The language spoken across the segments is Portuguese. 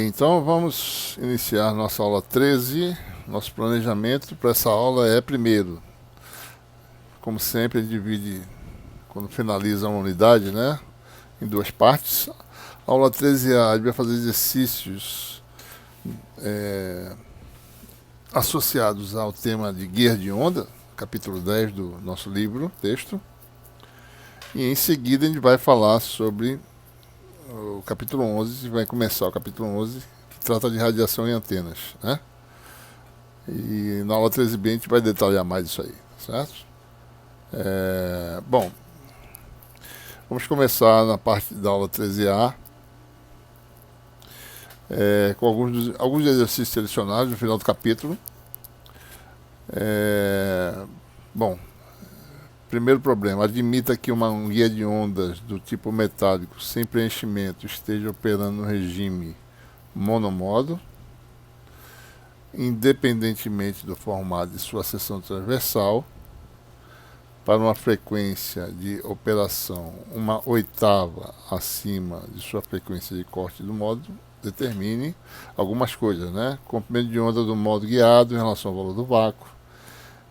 então vamos iniciar nossa aula 13. Nosso planejamento para essa aula é primeiro, como sempre, a gente divide, quando finaliza uma unidade, né, em duas partes. A aula 13A, a gente vai fazer exercícios associados ao tema de guias de onda, capítulo 10 do nosso livro, texto. E em seguida a gente vai falar sobre o capítulo 11, vai começar o capítulo 11, que trata de radiação em antenas, né? E na aula 13b a gente vai detalhar mais isso aí, certo? Bom, vamos começar na parte da aula 13A, com alguns exercícios selecionados no final do capítulo. Bom, primeiro problema, admita que um guia de ondas do tipo metálico sem preenchimento esteja operando no regime monomodo, independentemente do formato de sua seção transversal, para uma frequência de operação 1/8 acima de sua frequência de corte do modo, determine algumas coisas, né? Comprimento de onda do modo guiado em relação ao valor do vácuo,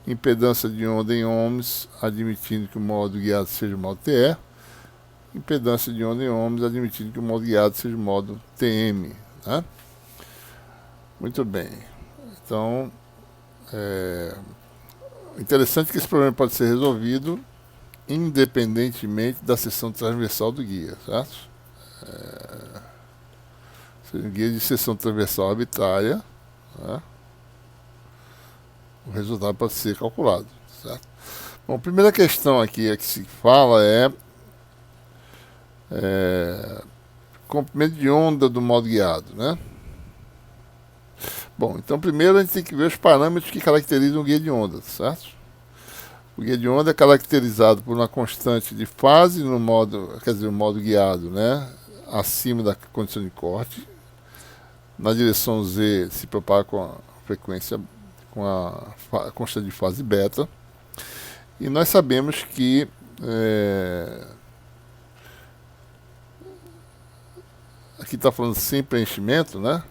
impedância de onda em ohms, admitindo que o modo guiado seja o modo TE, impedância de onda em ohms, admitindo que o modo guiado seja o modo TM, né? Muito bem. Então, interessante que esse problema pode ser resolvido independentemente da seção transversal do guia, certo? Seja um guia de seção transversal arbitrária, né? O resultado pode ser calculado, certo? Bom, a primeira questão aqui que se fala é comprimento de onda do modo guiado, né? Bom, então primeiro a gente tem que ver os parâmetros que caracterizam o guia de onda, certo? O guia de onda é caracterizado por uma constante de fase no modo, quer dizer, o modo guiado, né, acima da condição de corte. Na direção Z se propaga com a frequência, com a constante de fase beta. E nós sabemos que aqui está falando sem preenchimento, né?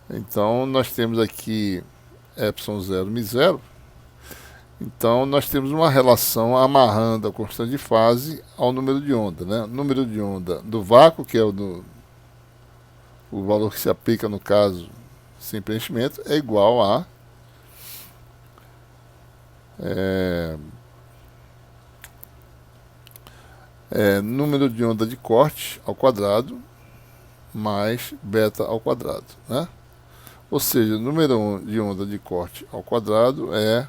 Então nós temos aqui epsilon 0, mi 0. Então nós temos uma relação amarrando a constante de fase ao número de onda, né? O número de onda do vácuo, que é o valor que se aplica no caso sem preenchimento, é igual a número de onda de corte ao quadrado mais beta ao quadrado, né? Ou seja, o número de onda de corte ao quadrado é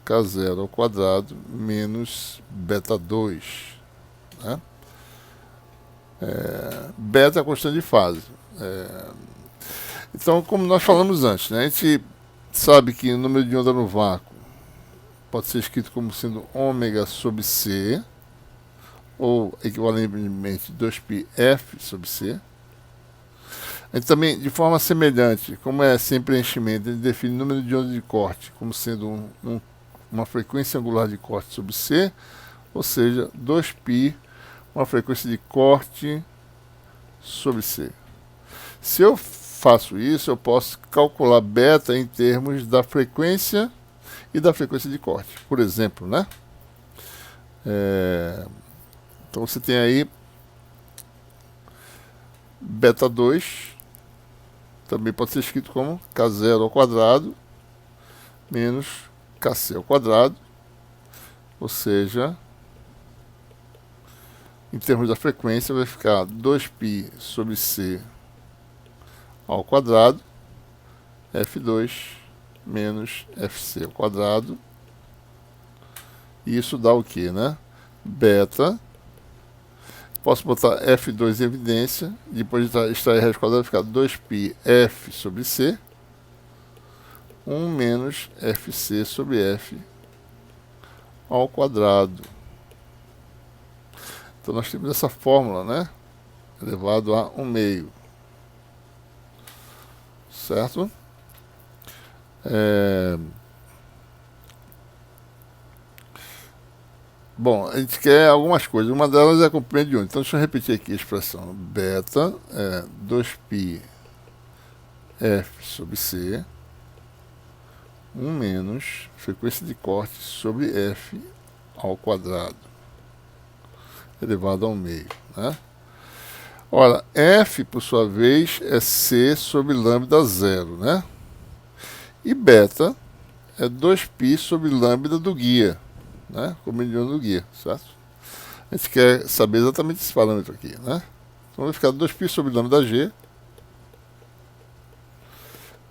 K0 ao quadrado menos beta 2, né? Beta é a constante de fase. Então, como nós falamos antes, né, a gente sabe que o número de onda no vácuo pode ser escrito como sendo ômega sobre C, ou equivalentemente 2πf sobre C. A gente também, de forma semelhante, como é sem preenchimento, a gente define o número de onda de corte como sendo uma frequência angular de corte sobre C, ou seja, 2π, uma frequência de corte sobre C. Se eu faço isso, eu posso calcular beta em termos da frequência e da frequência de corte, por exemplo, né? Então você tem aí beta 2, também pode ser escrito como K0 ao quadrado menos Kc ao quadrado, ou seja, em termos da frequência vai ficar 2π sobre C ao quadrado, F2 menos Fc ao quadrado, e isso dá o que, né? Beta, posso botar F2 em evidência, depois de extrair a raiz quadrada vai ficar 2π F sobre C, 1 menos Fc sobre F ao quadrado. Então nós temos essa fórmula, né? Elevado a 1/2. Certo? Bom, a gente quer algumas coisas. Uma delas é comprimento de onda. Então deixa eu repetir aqui a expressão. Beta é 2π F sobre C, 1 menos frequência de corte sobre F ao quadrado, elevado ao meio, né? Ora, F, por sua vez, é C sobre lambda zero, né? E beta é 2π sobre lambda do guia, né? Com mediano do guia, certo? A gente quer saber exatamente esse parâmetro aqui, né? Então vai ficar 2π sobre lambda g,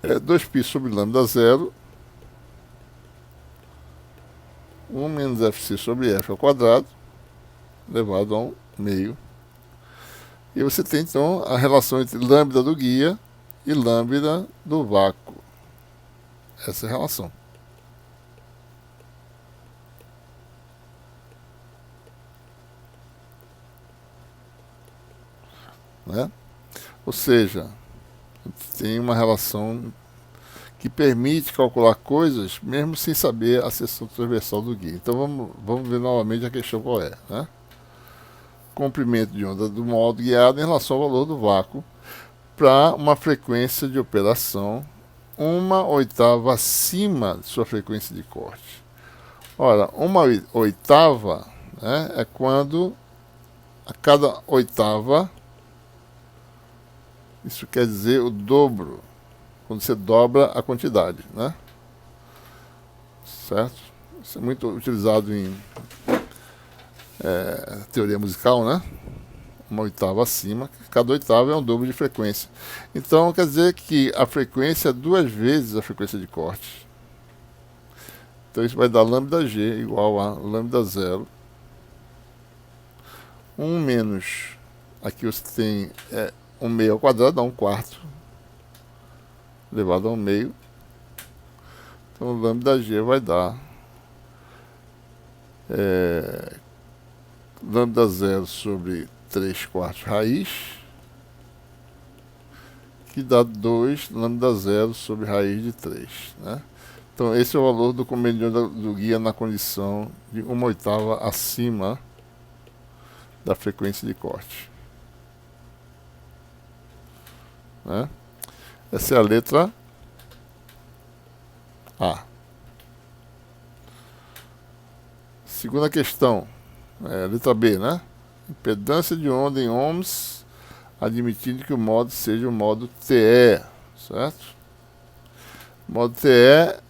é 2π sobre lambda zero, 1 menos fc sobre f ao quadrado, elevado ao meio. E você tem então a relação entre lambda do guia e lambda do vácuo. Essa é a relação. Né? Ou seja, a gente tem uma relação que permite calcular coisas mesmo sem saber a seção transversal do guia. Então vamos ver novamente a questão qual é, né? Comprimento de onda do modo guiado em relação ao valor do vácuo para uma frequência de operação 1/8 acima de sua frequência de corte. Ora, 1/8, né, é quando a cada oitava, isso quer dizer o dobro, quando você dobra a quantidade, né? Certo? Isso é muito utilizado em teoria musical, né? 1/8 acima, cada oitava é um dobro de frequência. Então quer dizer que a frequência é 2 vezes a frequência de corte. Então isso vai dar lambda g igual a lambda zero, 1 menos, aqui você tem 1 meio ao quadrado, dá 1/4, elevado ao meio. Então lambda g vai dar lambda zero sobre 3/4 raiz, que dá 2 lambda zero sobre raiz de 3, né? Então esse é o valor do comprimento do guia na condição de 1/8 acima da frequência de corte, né? Essa é a letra A. Segunda questão, letra B, né? Impedância de onda em ohms, admitindo que o modo seja o modo TE, certo? O modo TE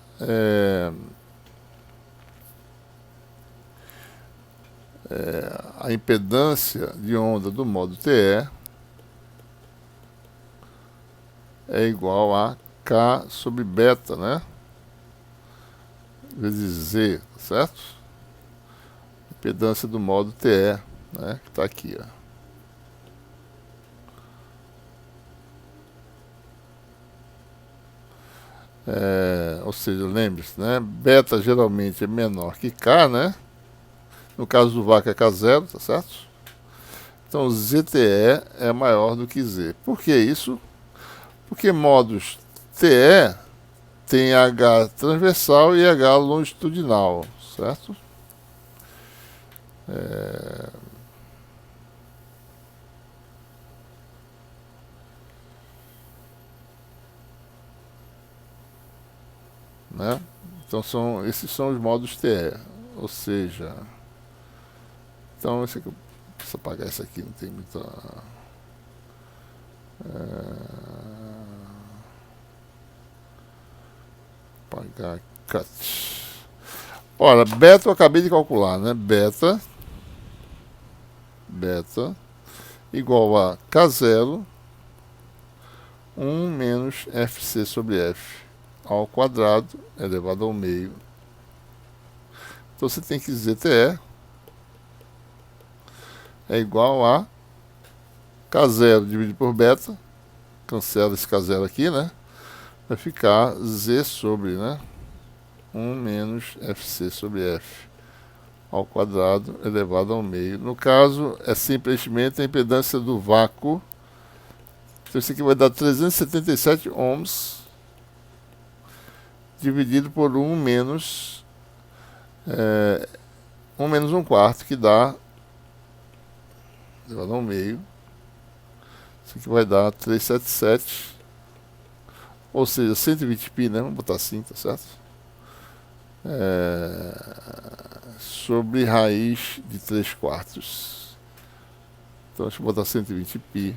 a impedância de onda do modo TE é igual a K sobre beta, né? Vezes Z, certo? Impedância do modo TE, né? Que está aqui, ó. Ou seja, lembre-se, né? Beta geralmente é menor que K, né? No caso do vácuo é K0, tá certo? Então ZTE é maior do que Z. Por que isso? Porque modos TE tem H transversal e H longitudinal, certo? Né? Então esses são os modos TE, ou seja, então esse aqui, eu preciso apagar isso aqui, não tem muita apagar cut. Ora, beta eu acabei de calcular, né? Beta igual a K0 1 menos FC sobre F ao quadrado elevado ao meio. Então você tem que dizer TE é igual a K0 dividido por beta, cancela esse K0 aqui, né? Vai ficar Z sobre, né? 1 menos FC sobre F ao quadrado elevado ao meio. No caso, é sem preenchimento a impedância do vácuo. Então isso aqui vai dar 377 ohms dividido por 1 menos 1 menos 1/4, que dá elevado ao meio. Isso aqui vai dar 377 ou seja, 120π, né? Vamos botar assim, tá certo? Sobre raiz de 3/4. Então deixa eu botar 120π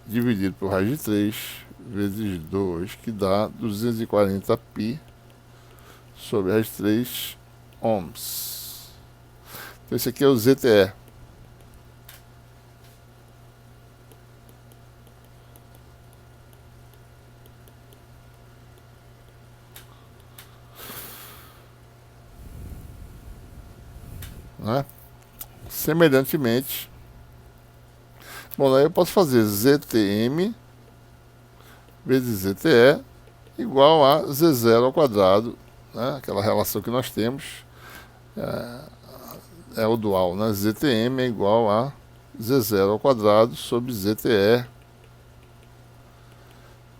dividido por raiz de 3 vezes 2, que dá 240π sobre raiz de 3 ohms. Então esse aqui é o ZTE. Né? Semelhantemente, bom, aí eu posso fazer ZTM vezes ZTE igual a Z0 ao quadrado, né? Aquela relação que nós temos é o dual, né? ZTM é igual a Z0 ao quadrado sobre ZTE,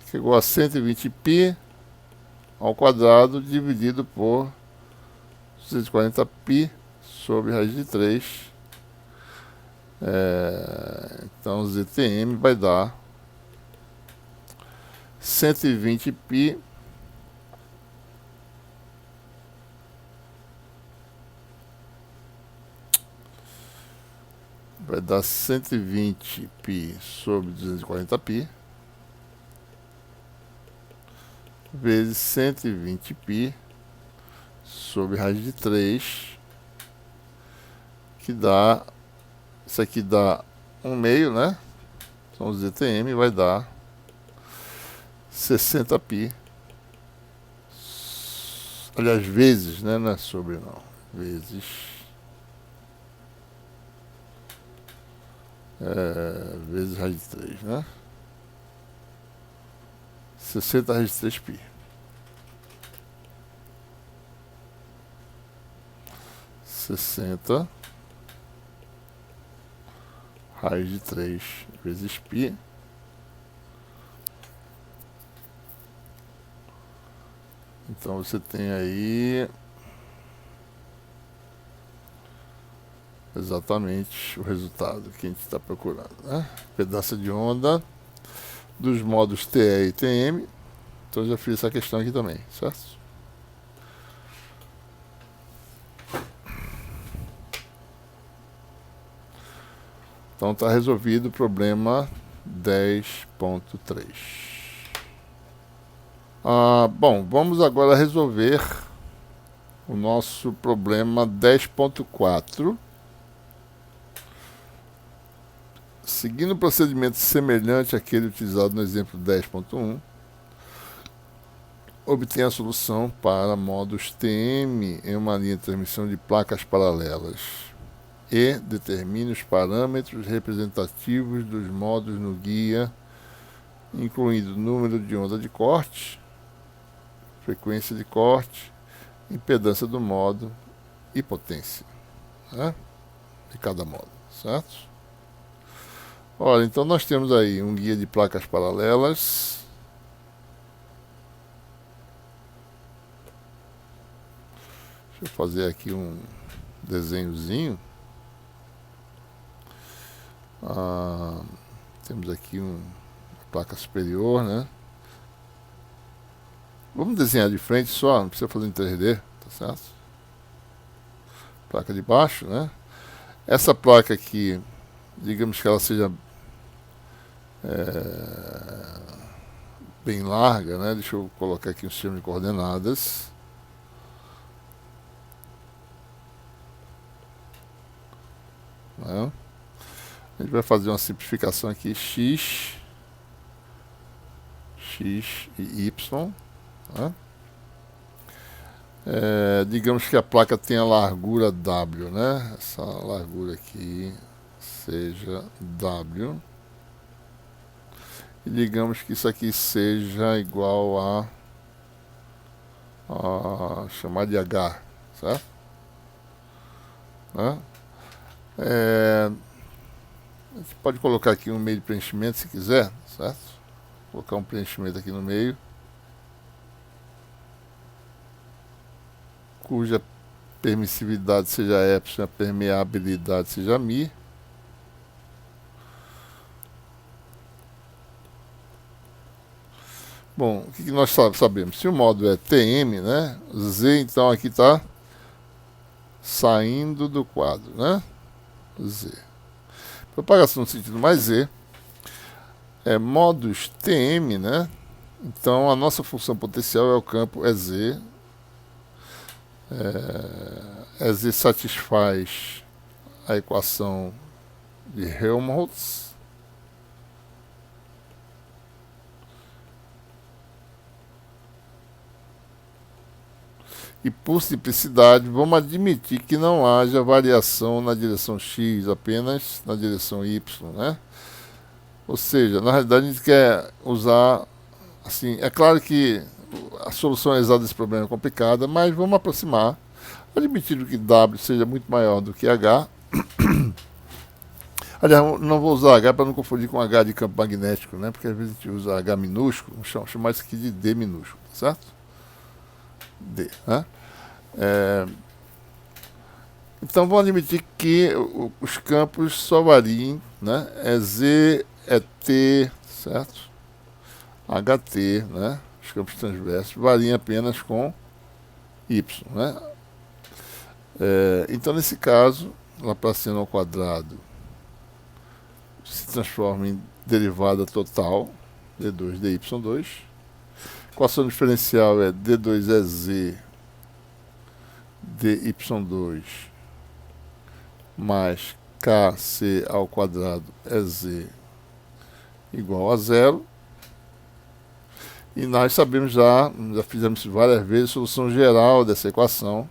que é igual a 120π ao quadrado dividido por 240π sobre raiz de 3. Então ZTM vai dar 120π vai dar 120π sobre 240π vezes 120π sobre raiz de 3, que dá, isso aqui dá 1/2, né? Então o ZTM vai dar 60π, aliás, vezes, né? Não é sobre não, vezes vezes raiz de 3, né? 60 raiz de 3π. 60 raiz de 3 vezes π então você tem aí exatamente o resultado que a gente está procurando, né? Pedaço de onda dos modos TE e TM. Então eu já fiz essa questão aqui também, certo? Então está resolvido o problema 10.3. Bom, vamos agora resolver o nosso problema 10.4. Seguindo o procedimento semelhante àquele utilizado no exemplo 10.1, obtenha a solução para modos TM em uma linha de transmissão de placas paralelas e determine os parâmetros representativos dos modos no guia, incluindo número de onda de corte, frequência de corte, impedância do modo e potência, né, de cada modo, certo? Olha, então nós temos aí um guia de placas paralelas. Deixa eu fazer aqui um desenhozinho. Temos aqui uma placa superior, né? Vamos desenhar de frente só, não precisa fazer em 3D, tá certo? Placa de baixo, né? Essa placa aqui, digamos que ela seja bem larga, né? Deixa eu colocar aqui um sistema de coordenadas. Né? A gente vai fazer uma simplificação aqui, x e y. Né? Digamos que a placa tenha largura W, né? Essa largura aqui seja W. E digamos que isso aqui seja igual a chamar de H, certo? Né? A gente pode colocar aqui um meio de preenchimento se quiser, certo? Vou colocar um preenchimento aqui no meio, cuja permissividade seja epsilon, a permeabilidade seja μ. Bom, o que nós sabemos? Se o módulo é TM, né? Z, então aqui está saindo do quadro, né? Z. Propagação no sentido mais Z é modus TM, né? Então a nossa função potencial é o campo EZ. EZ satisfaz a equação de Helmholtz. E por simplicidade, vamos admitir que não haja variação na direção x, apenas na direção y, né? Ou seja, na realidade a gente quer usar, assim, é claro que a solução exata desse problema é complicada, mas vamos aproximar, admitindo que W seja muito maior do que H. Aliás, não vou usar H para não confundir com H de campo magnético, né? Porque às vezes a gente usa H minúsculo, vamos chamar isso aqui de D minúsculo, certo? D, né? Então vamos admitir que os campos só variem, né? É Z, é T, certo? HT, né? Os campos transversos variam apenas com Y, né? Então nesse caso, Laplaciano ao quadrado se transforma em derivada total, D2 dy2. Equação diferencial é D2EZ dy2 mais kc ao quadrado EZ igual a zero. E nós sabemos já fizemos isso várias vezes, a solução geral dessa equação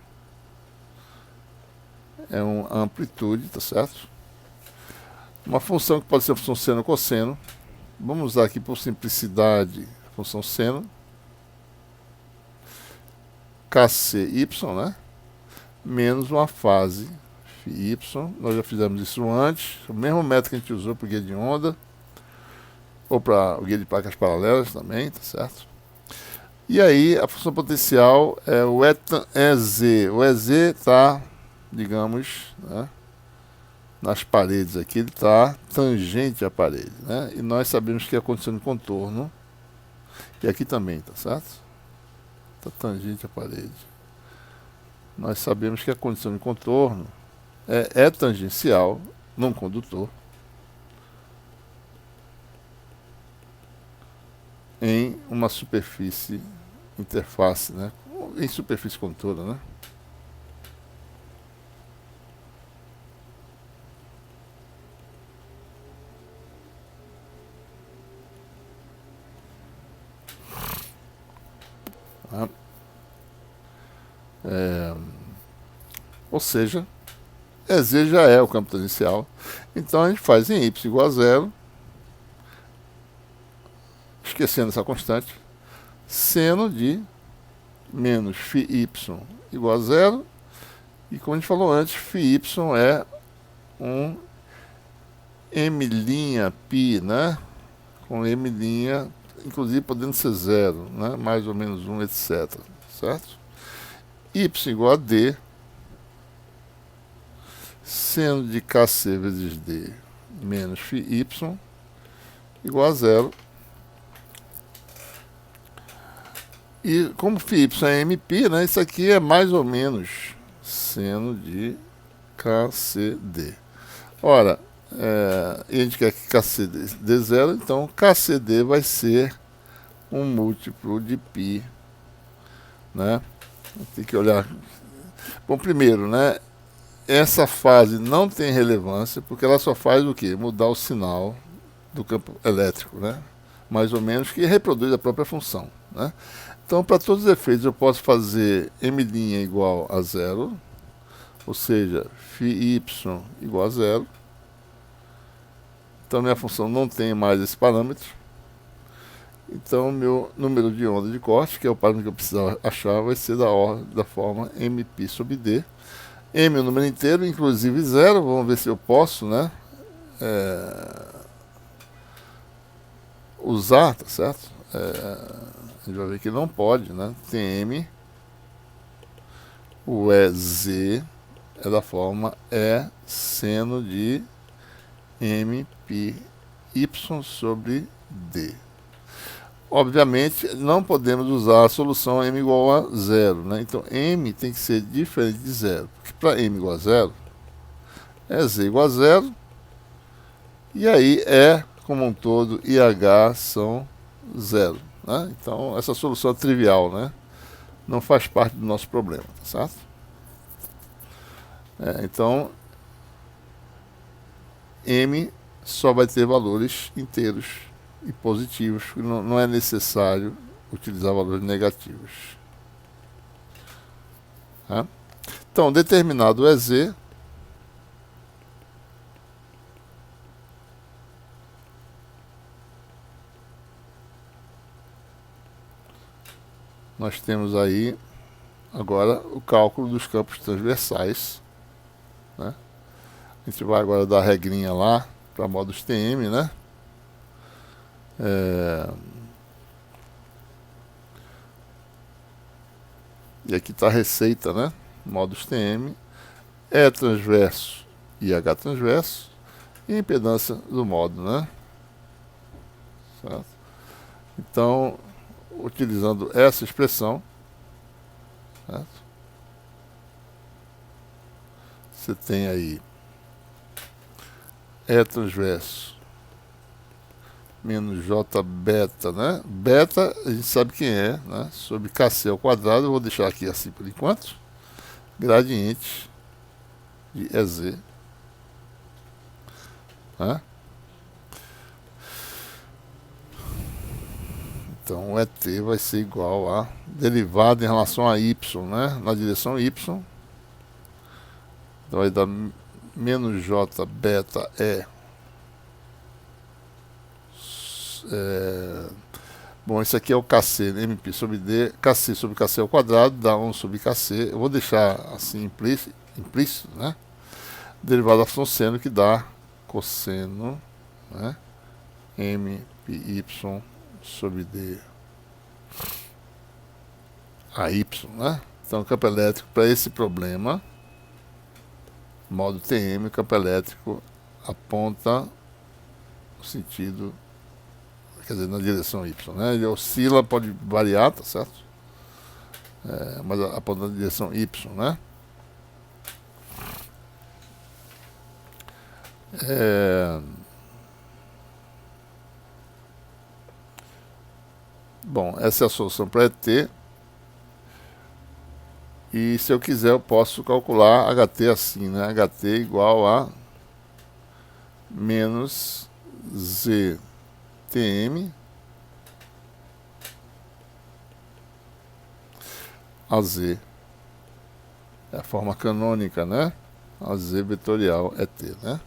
é uma amplitude, tá certo? Uma função que pode ser a função seno ou cosseno. Vamos usar aqui por simplicidade a função seno. KCY, né? Menos uma fase φy. Nós já fizemos isso antes. O mesmo método que a gente usou para o guia de onda. Ou para o guia de placas paralelas também, tá certo? E aí a função potencial é o EZ. O EZ está, digamos, né, nas paredes aqui, ele está tangente à parede, né? E nós sabemos que é a condição de contorno. E aqui também, tá certo? Está tangente à parede. Nós sabemos que a condição de contorno é tangencial num condutor em uma superfície interface, né? Em superfície condutora, né? Ou seja, EZ já é o campo tangencial. Então a gente faz em y igual a zero, esquecendo essa constante, seno de menos φy igual a zero. E como a gente falou antes, φy é um m'π, né? Com m', inclusive podendo ser zero, né? Mais ou menos 1, etc. Certo? Y igual a D, seno de kc vezes D menos φy igual a zero. E como φy é mπ, né? Isso aqui é mais ou menos seno de kcd. Ora, e a gente quer que kc dê zero, então kcd vai ser um múltiplo de π, né? Tem que olhar. Bom, primeiro, né? Essa fase não tem relevância, porque ela só faz o quê? Mudar o sinal do campo elétrico, né? Mais ou menos, que reproduz a própria função, né? Então, para todos os efeitos, eu posso fazer m' igual a zero, ou seja, φy igual a zero. Então, minha função não tem mais esse parâmetro. Então, meu número de onda de corte, que é o parâmetro que eu precisava achar, vai ser da forma mπ sobre d. M é um número inteiro, inclusive zero. Vamos ver se eu posso, né? Usar, tá certo? A gente vai ver que não pode, né? Tem M. O EZ é da forma seno de mπy sobre d. Obviamente, não podemos usar a solução m igual a zero, né? Então, m tem que ser diferente de zero. Porque para m igual a zero, é z igual a zero, e aí E como um todo e H são zero, né? Então, essa solução é trivial, né? Não faz parte do nosso problema, tá certo? Então, m só vai ter valores inteiros e positivos, não é necessário utilizar valores negativos. Tá? Então, determinado é z, nós temos aí agora o cálculo dos campos transversais, né? A gente vai agora dar a regrinha lá para modos TM, né? E aqui está a receita, né? Modos TM, E transverso e H transverso e impedância do modo, né? Certo? Então, utilizando essa expressão, certo? Você tem aí E transverso menos J beta, né? Beta, a gente sabe quem é, né? Sobre KC ao quadrado, eu vou deixar aqui assim por enquanto. Gradiente de EZ, né? Então, o ET vai ser igual a derivada em relação a Y, né? Na direção Y. Então, vai dar menos J beta bom, esse aqui é o KC, né? MP sobre D, KC sobre KC ao quadrado, dá 1 sobre KC. Eu vou deixar assim implícito, né? Derivada da função seno que dá cosseno, né? MPY sobre D a Y, né? Então, campo elétrico para esse problema, modo TM, o campo elétrico aponta no sentido, quer dizer, na direção Y, né? Ele oscila, pode variar, tá certo? Mas aponta na direção Y, né? Bom, essa é a solução para ET. E se eu quiser, eu posso calcular HT assim, né? HT igual a menos ZTM a Z. É a forma canônica, né? A Z vetorial é T, né?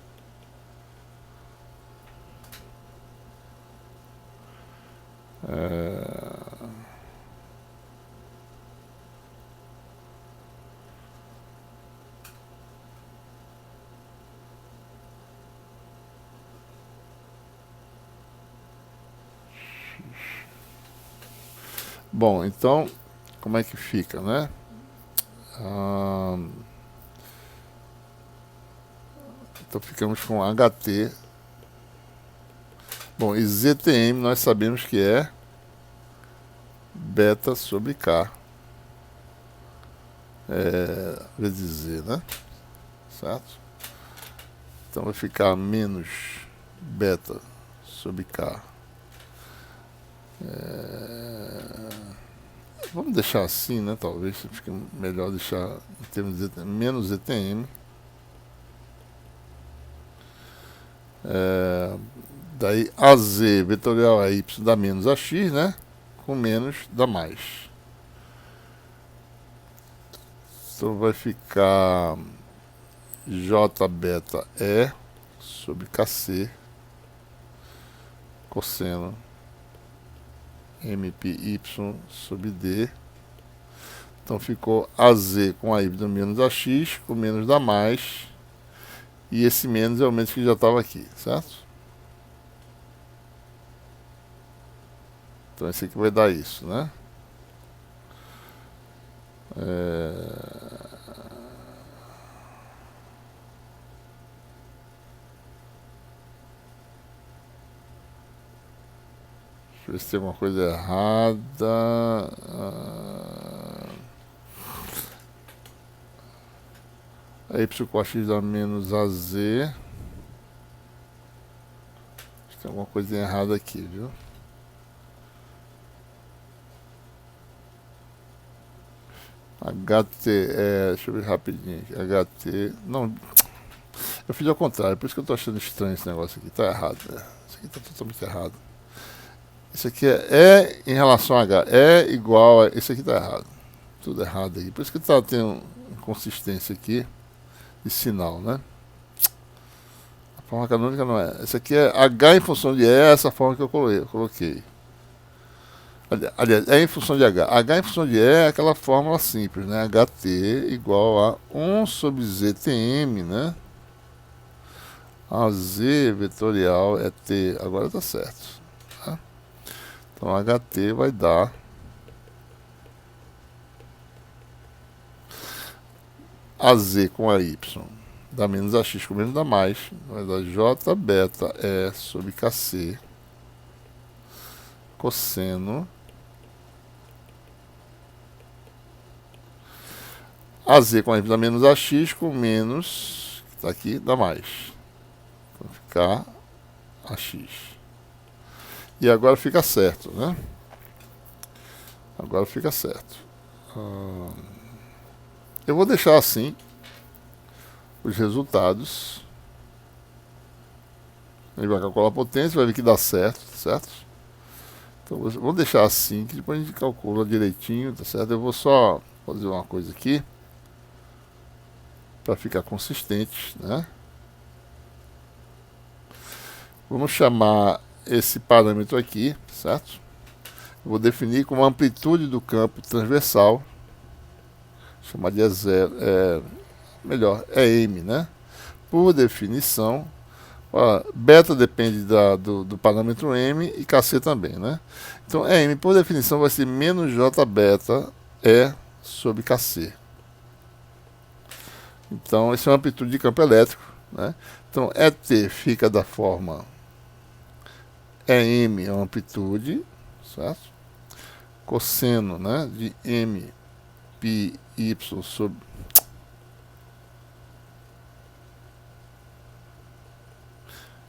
Bom, então, como é que fica, né? Então ficamos com HT. Bom, e ZTM nós sabemos que é beta sobre K. Vezes Z, né? Certo? Então vai ficar menos beta sobre K. Vamos deixar assim, né? Talvez fique melhor deixar em termos de menos ZTM. Daí AZ vetorial a Y dá menos AX, né? Com menos dá mais. Então vai ficar J beta E sobre KC cosseno MPY sobre D. Então ficou AZ com a Y menos AX, com menos dá mais. E esse menos é o menos que já estava aqui, certo? Então esse aqui vai dar isso, né? Deixa eu ver se tem alguma coisa errada. A y com x dá menos az. Tem alguma coisa errada aqui, viu? HT, deixa eu ver rapidinho aqui. HT, não, eu fiz ao contrário, por isso que eu tô achando estranho esse negócio aqui. Tá errado, né? Isso aqui tá totalmente errado. Isso aqui é em relação a H, é igual a. Isso aqui tá errado. Tudo errado aí. Por isso que tá tendo inconsistência aqui de sinal, né? A forma canônica não é. Isso aqui é H em função de E, é essa forma que eu coloquei. Aliás, é em função de H. H em função de E é aquela fórmula simples, né? HT igual a 1 sobre ZTM, né? A Z vetorial é T. Agora tá certo. Tá? Então HT vai dar AZ com AY. Dá menos AX com menos dá mais. Vai dar J beta E sobre KC cosseno AZ com AY dá menos AX com menos, que está aqui, dá mais. Então ficar AX. E agora fica certo, né? Agora fica certo. Eu vou deixar assim os resultados. Ele vai calcular a potência, vai ver que dá certo, certo? Então vou deixar assim, que depois a gente calcula direitinho, tá certo? Eu vou só fazer uma coisa aqui para ficar consistente, né? Vamos chamar esse parâmetro aqui, certo? Eu vou definir como amplitude do campo transversal, chamar de E0, melhor, é M, né? Por definição, ó, beta depende do parâmetro M e KC também, né? Então, M, por definição, vai ser menos J beta E sobre KC. Então, essa é uma amplitude de campo elétrico, né? Então, ET fica da forma EM é uma amplitude, certo? Cosseno, né, de M pi y sobre...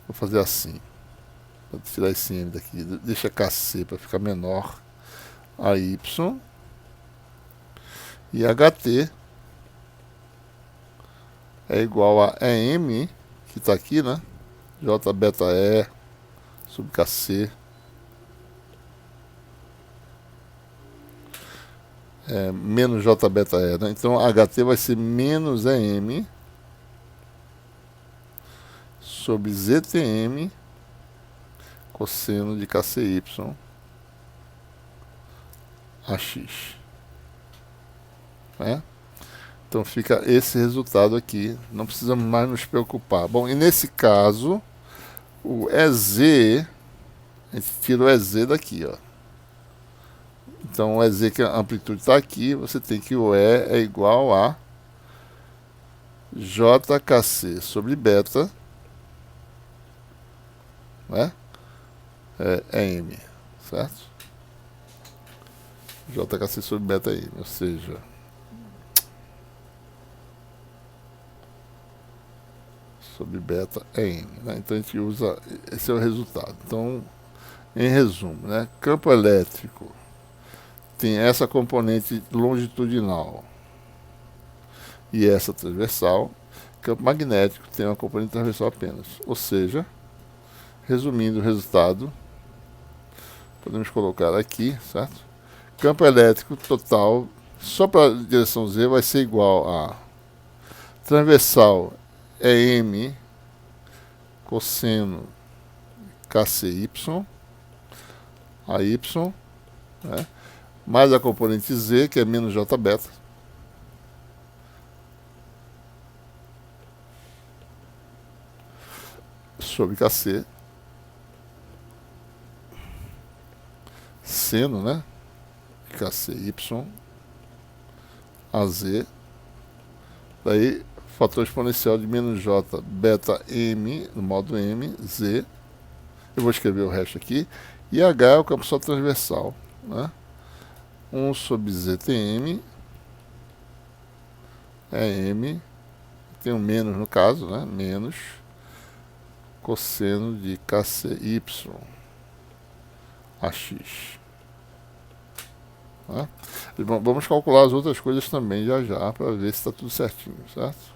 Vou fazer assim. Vou tirar esse M daqui. Deixa KC para ficar menor a Y. E HT é igual a EM, que está aqui, né? J beta E sobre KC. Menos J beta E, né? Então HT vai ser menos EM sobre ZTM cosseno de KCY AX. Né? Então fica esse resultado aqui. Não precisamos mais nos preocupar. Bom, e nesse caso, o EZ, a gente tira o EZ daqui, ó. Então o EZ, que a amplitude está aqui, você tem que o E é igual a JKC sobre beta, né? É M, certo? JKC sobre beta é M, ou seja, sobre beta é M, né? Então a gente usa, esse é o resultado. Então, em resumo, né? Campo elétrico tem essa componente longitudinal e essa transversal. Campo magnético tem uma componente transversal apenas. Ou seja, resumindo o resultado, podemos colocar aqui, certo? Campo elétrico total, só para a direção Z, vai ser igual a transversal é M cosseno KCY, a Y, né? Mais a componente Z, que é menos J beta, sobre KC, seno, né? KCY, AZ, daí fator exponencial de menos J beta M, no modo M, Z, eu vou escrever o resto aqui, E H é o campo só transversal, né? 1 sobre ZTM é M, tem um menos no caso, né? Menos cosseno de KCY AX. Tá? Vamos calcular as outras coisas também já para ver se está tudo certinho, certo?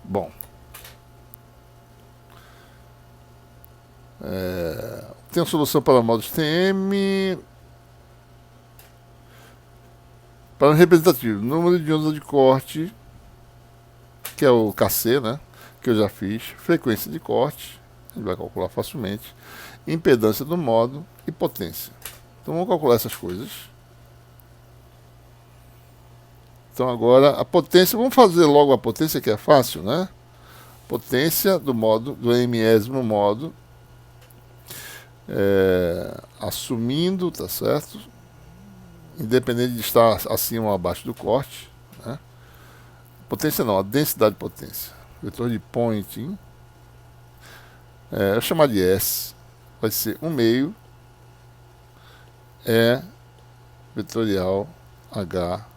Bom, tem a solução para modos TM. Para o representativo, número de ondas de corte, que é o KC, né? Que eu já fiz. Frequência de corte, a gente vai calcular facilmente. Impedância do modo e potência. Então vamos calcular essas coisas. Então agora a potência, vamos fazer logo a potência que é fácil, né? Potência do modo, do mésimo modo, assumindo, tá certo? Independente de estar acima ou abaixo do corte, né? Potência não, a densidade de potência. Vetor de Poynting, eu vou chamar de S, vai ser 1 meio E vetorial H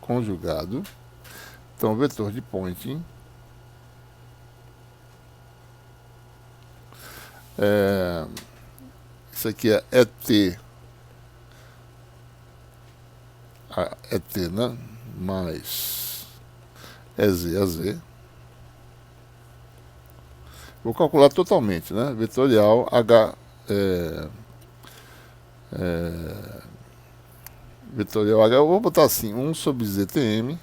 conjugado. Então, vetor de Poynting isso aqui é ET, ET, né? Mais EZ a Z. Vou calcular totalmente, né? Vetorial H, vetorial H, eu vou botar assim, 1 sobre ZTM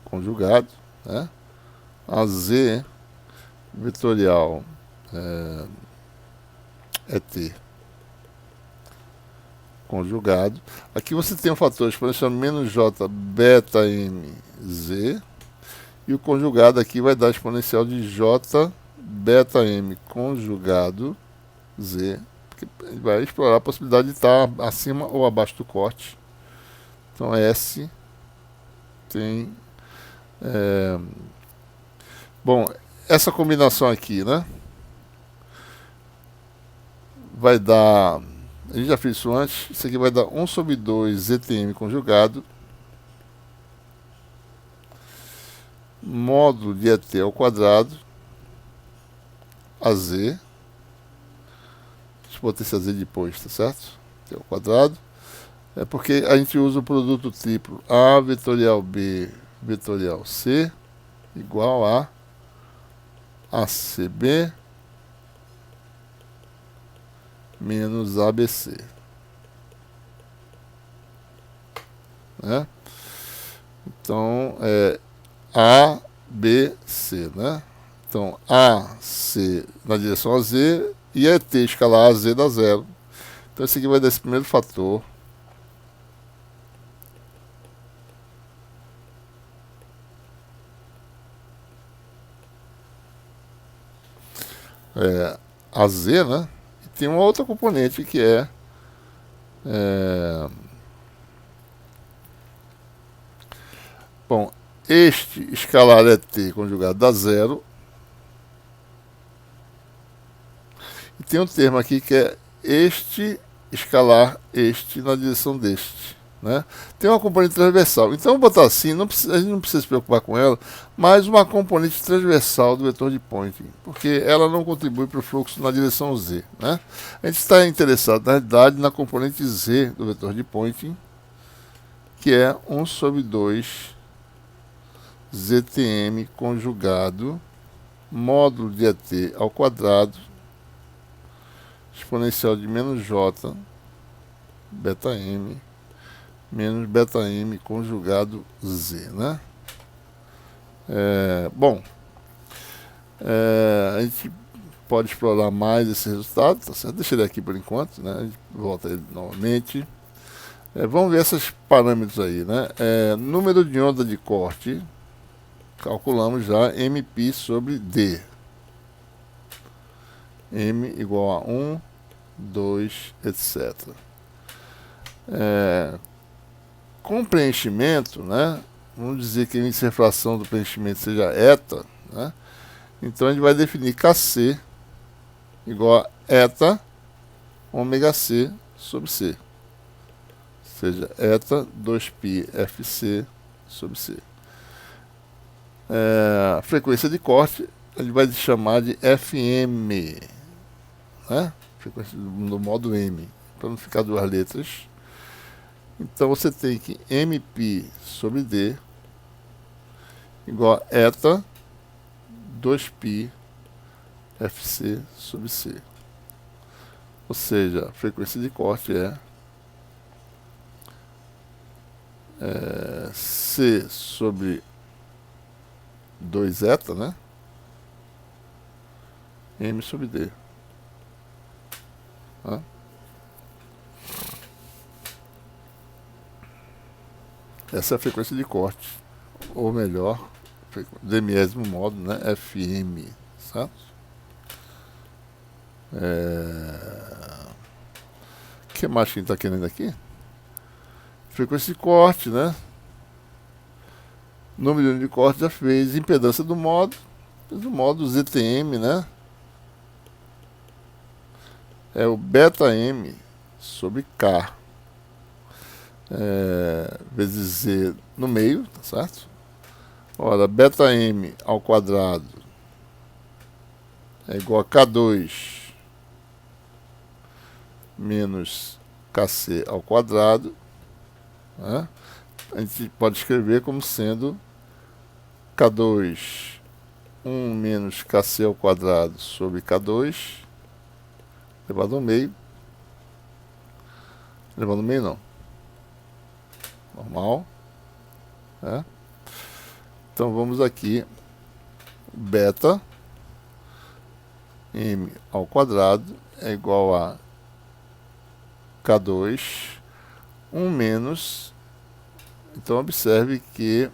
conjugado, né? A Z vetorial ET conjugado. Aqui você tem um fator exponencial menos J beta M Z, e o conjugado aqui vai dar exponencial de J beta M conjugado Z, porque ele vai explorar a possibilidade de estar acima ou abaixo do corte. Então S tem bom, essa combinação aqui, né, vai dar, a gente já fez isso antes, isso aqui vai dar 1 sobre 2 ZTM conjugado módulo de ET ao quadrado a Z, deixa eu botar esse a Z depois, tá certo? ET ao quadrado, é porque a gente usa o produto triplo A vetorial B vetorial C igual a ACB menos ABC, né? Então é ABC, né? Então AC na direção a Z e ET escalar a Z dá zero. Então esse aqui vai dar esse primeiro fator. AZ, né? E tem uma outra componente que bom, este escalar ET conjugado dá zero. E tem um termo aqui que é este escalar este na direção deste, né? Tem uma componente transversal. Então, vou botar assim, a gente não precisa se preocupar com ela, mas uma componente transversal do vetor de Poynting, porque ela não contribui para o fluxo na direção Z, né? A gente está interessado, na realidade, na componente Z do vetor de Poynting, que é 1 sobre 2 ZTM conjugado módulo de ET ao quadrado exponencial de menos J beta M menos beta M conjugado Z, né? Bom, a gente pode explorar mais esse resultado, tá certo? Deixa ele aqui por enquanto, né? A gente volta ele novamente. Vamos ver esses parâmetros aí, né? Número de onda de corte, calculamos já MP sobre D. M igual a 1, 2, etc. Com preenchimento, né, vamos dizer que a índice de refração do preenchimento seja eta, né, então a gente vai definir Kc igual a eta ômega C sobre C, ou seja, eta 2π Fc sobre C. A frequência de corte a gente vai chamar de FM, né? Frequência do modo M, para não ficar duas letras. Então você tem que MP sobre D igual a eta 2π Fc sobre C. Ou seja, a frequência de corte é C sobre 2 eta, né? M sobre D. Tá? Essa é a frequência de corte, ou melhor, demésimo modo, né? FM, certo? O que mais que a gente está querendo aqui? Frequência de corte, né? Número de corte já fez. Impedância do modo ZTM, né? É o beta M sobre K vezes Z no meio, tá certo? Ora, beta M ao quadrado é igual a K2 menos Kc ao quadrado, né? A gente pode escrever como sendo K2 1 menos Kc ao quadrado sobre K2 elevado ao meio. Elevado ao meio não. Normal. Né? Então vamos aqui. Beta M ao quadrado é igual a K2 1 menos. Então observe que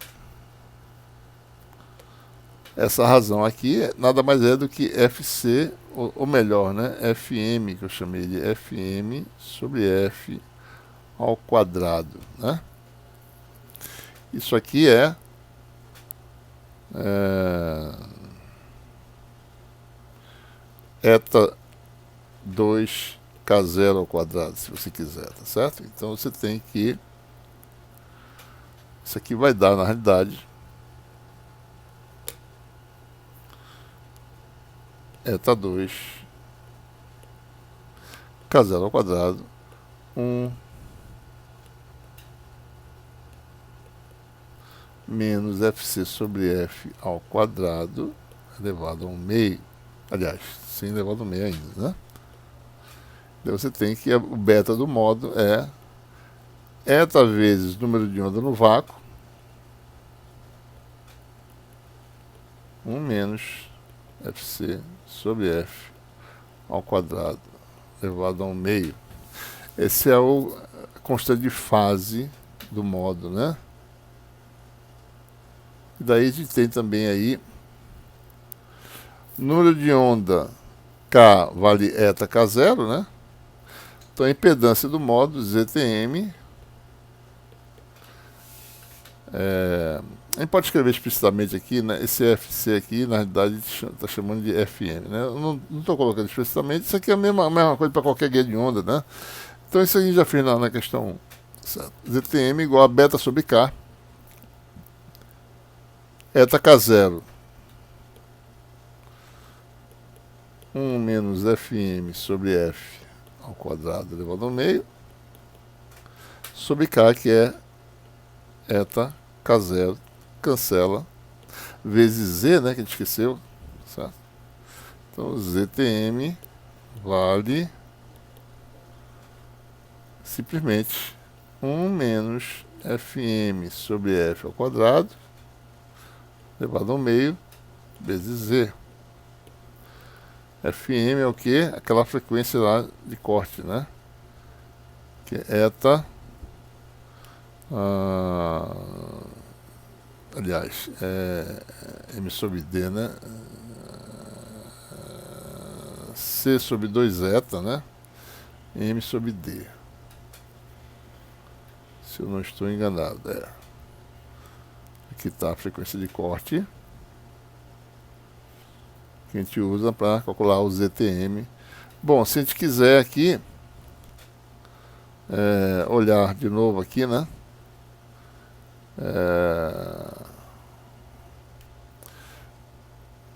essa razão aqui nada mais é do que Fc, ou melhor, né, Fm, que eu chamei de Fm sobre F ao quadrado, né? Isso aqui é eta 2k0 ao quadrado, se você quiser, tá certo? Então você tem que... Isso aqui vai dar, na realidade, eta 2 k0 ao quadrado 1 menos Fc sobre F ao quadrado elevado ao meio. Aliás, sem elevado ao meio ainda, né? Então você tem que o beta do modo é eta vezes número de onda no vácuo 1 menos Fc sobre F ao quadrado elevado ao meio. Esse é o constante de fase do modo, né? E daí a gente tem também aí número de onda K vale eta K0, né? Então a impedância do modo ZTM a gente pode escrever explicitamente aqui, né? Esse FC aqui, na realidade, está chamando de FM, né? Eu não estou colocando explicitamente, isso aqui é a mesma coisa para qualquer guia de onda, né? Então isso aí a gente já fez na questão 1. Certo? ZTM igual a beta sobre K, eta K0, 1 menos FM sobre F ao quadrado elevado ao meio, sobre K, que é eta K0, cancela, vezes Z, né, que a gente esqueceu, certo? Então ZTM vale simplesmente 1 menos FM sobre F ao quadrado elevado ao meio vezes Z. FM é o que? Aquela frequência lá de corte, né? Que é eta aliás, M sobre D, né? C sobre 2 eta, né? M sobre D. Se eu não estou enganado, aqui está a frequência de corte que a gente usa para calcular o ZTM. Bom, se a gente quiser aqui olhar de novo aqui, né?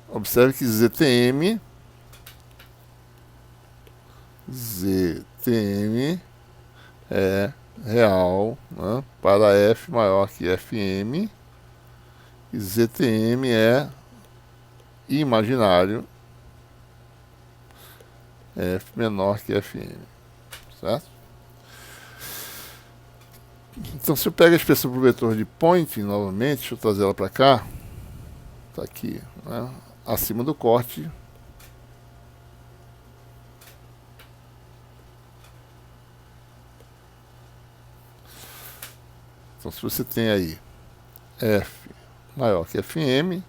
Observe que ZTM é real, né, para F maior que FM, e ZTM é imaginário, F menor que FM, certo? Então, se eu pego a expressão para o vetor de pointing novamente, deixa eu trazer ela para cá, está aqui, né, acima do corte. Então, se você tem aí F maior que FM,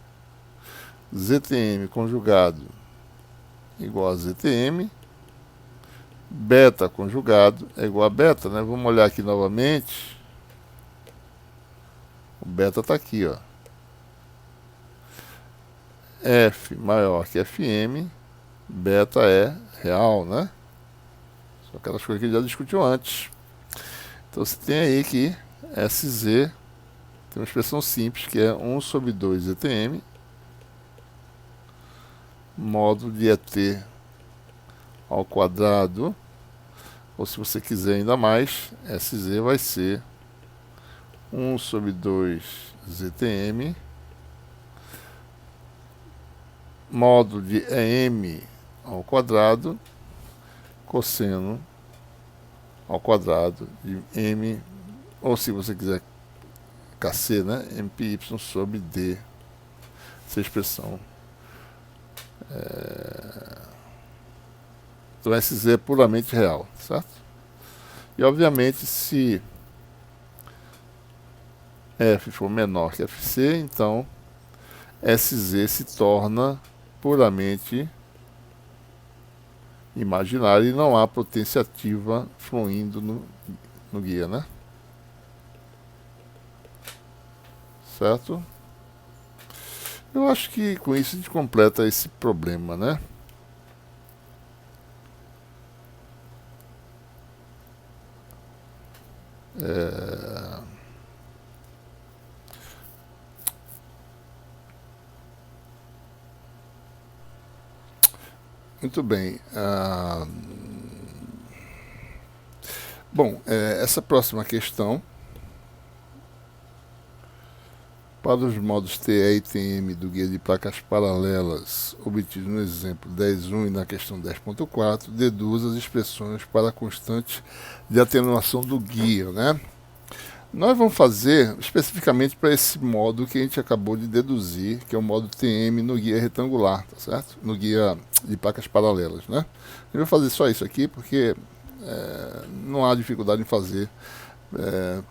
ZTM conjugado igual a ZTM, beta conjugado é igual a beta, né? Vamos olhar aqui novamente. O beta está aqui, ó. F maior que FM, beta é real, né? São aquelas coisas que a gente já discutiu antes. Então você tem aí que SZ tem uma expressão simples que é 1 sobre 2 ZTM módulo de ET ao quadrado, ou se você quiser ainda mais, SZ vai ser 1 sobre 2 ZTM módulo de EM ao quadrado cosseno ao quadrado de M, ou se você quiser KC, né, MPY sobre D, essa expressão. Então SZ é puramente real, certo? E obviamente se F for menor que FC, então SZ se torna puramente imaginário e não há potência ativa fluindo no guia, né? Certo? Eu acho que com isso a gente completa esse problema, né? Muito bem. Bom, essa próxima questão, para os modos TE e TM do guia de placas paralelas obtidos no exemplo 10.1 e na questão 10.4, deduza as expressões para a constante de atenuação do guia, né? Nós vamos fazer especificamente para esse modo que a gente acabou de deduzir, que é o modo TM no guia retangular, tá certo? No guia de placas paralelas, né? Eu vou fazer só isso aqui porque não há dificuldade em fazer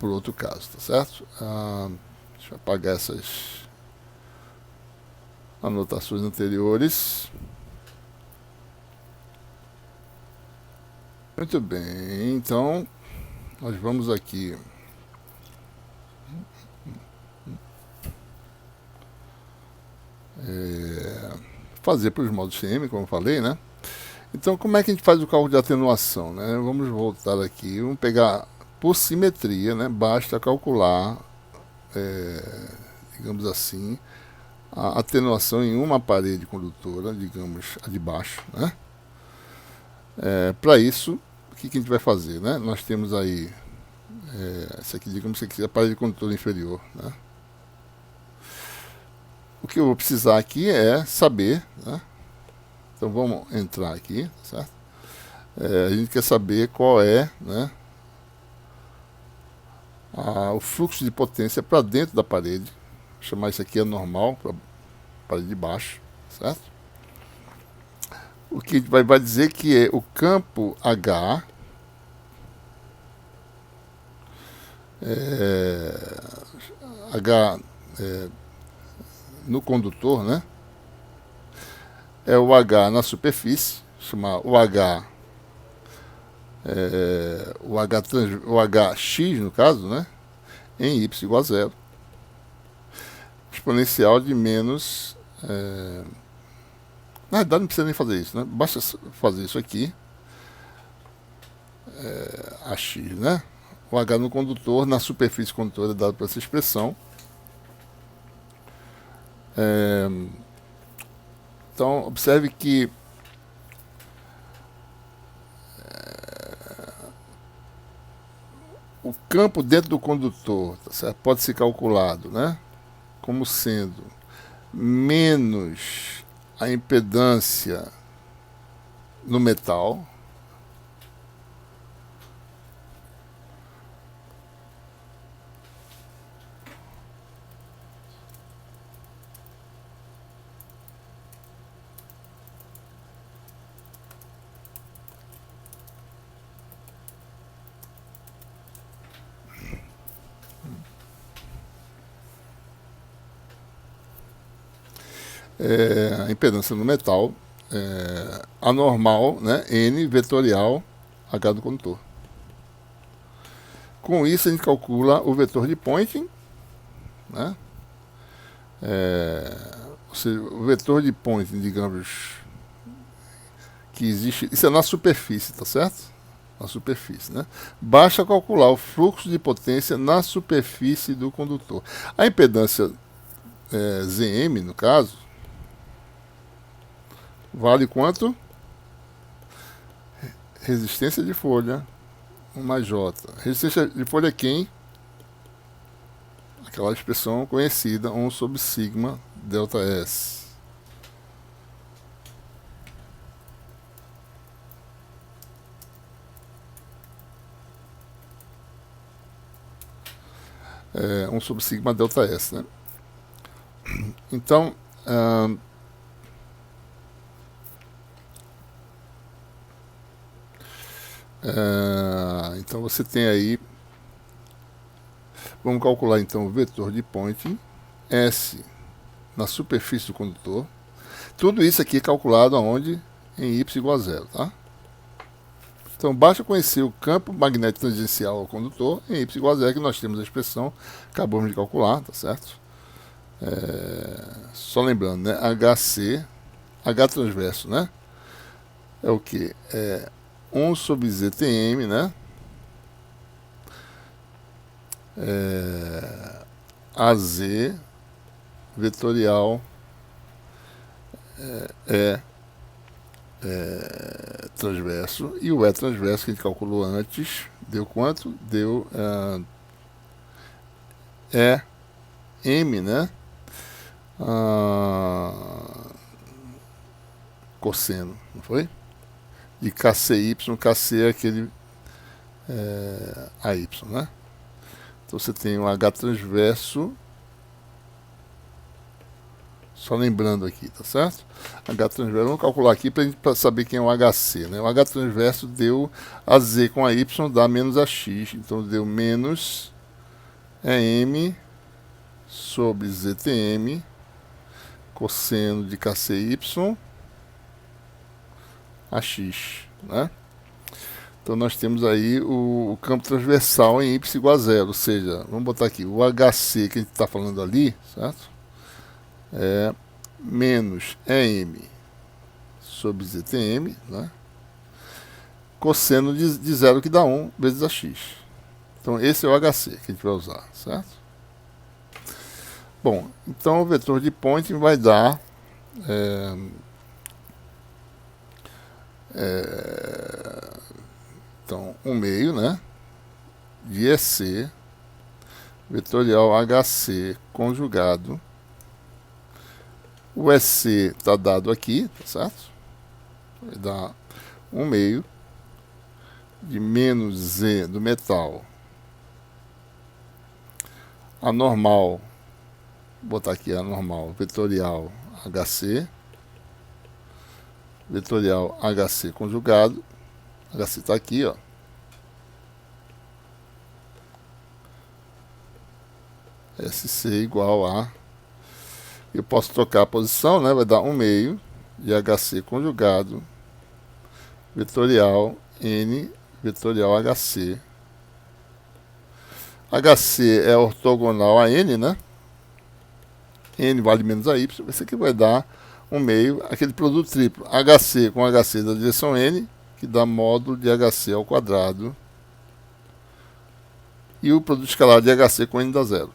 por outro caso, tá certo? Deixa eu apagar essas anotações anteriores. Muito bem, então nós vamos aqui fazer para os modos CM, como eu falei, né? Então, como é que a gente faz o cálculo de atenuação, né? Vamos voltar aqui, vamos pegar por simetria, né? Basta calcular, digamos assim, a atenuação em uma parede condutora, digamos a de baixo, né? Para isso, o que a gente vai fazer, né? Nós temos aí, essa aqui, digamos que é a parede condutora inferior, né? O que eu vou precisar aqui é saber, né? Então vamos entrar aqui, certo? A gente quer saber qual é, né, o fluxo de potência para dentro da parede. Vou chamar isso aqui normal para a parede de baixo, certo? O que vai dizer que é o campo H no condutor, né? É o H na superfície, chamar o H, o HX no caso, né, em y igual a zero, exponencial de menos, na verdade não precisa nem fazer isso, né, basta fazer isso aqui, AX, né, o H no condutor, na superfície condutora é dado por essa expressão. Então observe que o campo dentro do condutor, tá certo? Pode ser calculado, né, como sendo menos a impedância no metal, a impedância no metal, anormal, né, N vetorial H do condutor. Com isso a gente calcula o vetor de Poynting, né, ou seja, o vetor de Poynting, digamos, que existe, isso é na superfície, tá certo? Na superfície, né? Basta calcular o fluxo de potência na superfície do condutor. A impedância Zm, no caso, vale quanto? Resistência de folha, 1 mais J. Resistência de folha é quem? Aquela expressão conhecida, 1 sobre sigma delta S. É 1 sobre sigma delta S, né? Então, então você tem aí, vamos calcular então o vetor de Poynting, S na superfície do condutor. Tudo isso aqui é calculado aonde? Em y igual a zero, tá? Então basta conhecer o campo magnético tangencial ao condutor em y igual a zero, que nós temos a expressão, acabamos de calcular, tá certo? Só lembrando, né? HC, H transverso, né? É o que? 1 sobre ZTM, né? AZ vetorial transverso, e o E transverso que a gente calculou antes deu quanto? Deu M, né? Cosseno, não foi? E KCY, KC é aquele AY, né? Então você tem um H transverso, só lembrando aqui, tá certo? H transverso, vamos calcular aqui para saber quem é o HC, né? O H transverso deu a Z com a Y, dá menos a X, então deu menos M sobre ZTM, cosseno de KCY, AX, né? Então nós temos aí o campo transversal em y igual a zero, ou seja, vamos botar aqui, o HC que a gente está falando ali, certo? É menos EM sobre ZTM, né? Cosseno de zero que dá 1 vezes AX. Então esse é o HC que a gente vai usar, certo? Bom, então o vetor de Poynting vai dar então 1 meio, né, de EC vetorial HC conjugado. O EC está dado aqui, tá certo? Vai dar 1 meio de menos Z do metal. A normal, vou botar aqui a normal, vetorial HC, vetorial HC conjugado. HC está aqui, ó. SC igual a... Eu posso trocar a posição, né? Vai dar 1 meio de HC conjugado vetorial N vetorial HC. HC é ortogonal a N, né? N vale menos a Y. Isso aqui vai dar um meio, aquele produto triplo. HC com HC da direção N, que dá módulo de HC ao quadrado. E o produto escalar de HC com N dá zero.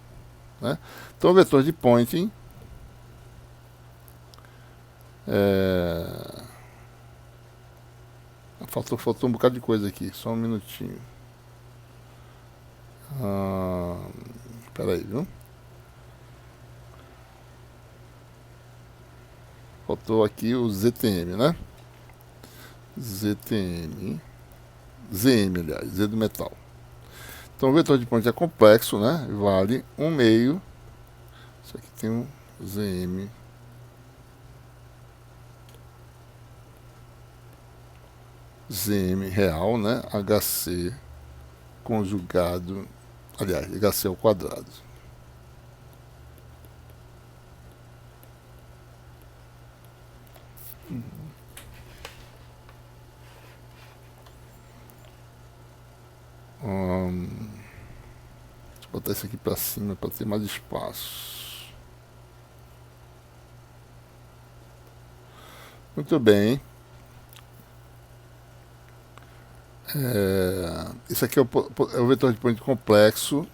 Né? Então o vetor de Poynting faltou um bocado de coisa aqui, só um minutinho. Espera aí, viu? Faltou aqui o ZTM, né? ZTM. ZM, aliás, Z do metal. Então o vetor de Poynting é complexo, né? Vale 1 meio. Isso aqui tem um ZM. ZM real, né? HC conjugado, aliás, HC ao quadrado. Vou botar isso aqui para cima para ter mais espaço. Muito bem. Isso aqui é o vetor de Poynting complexo.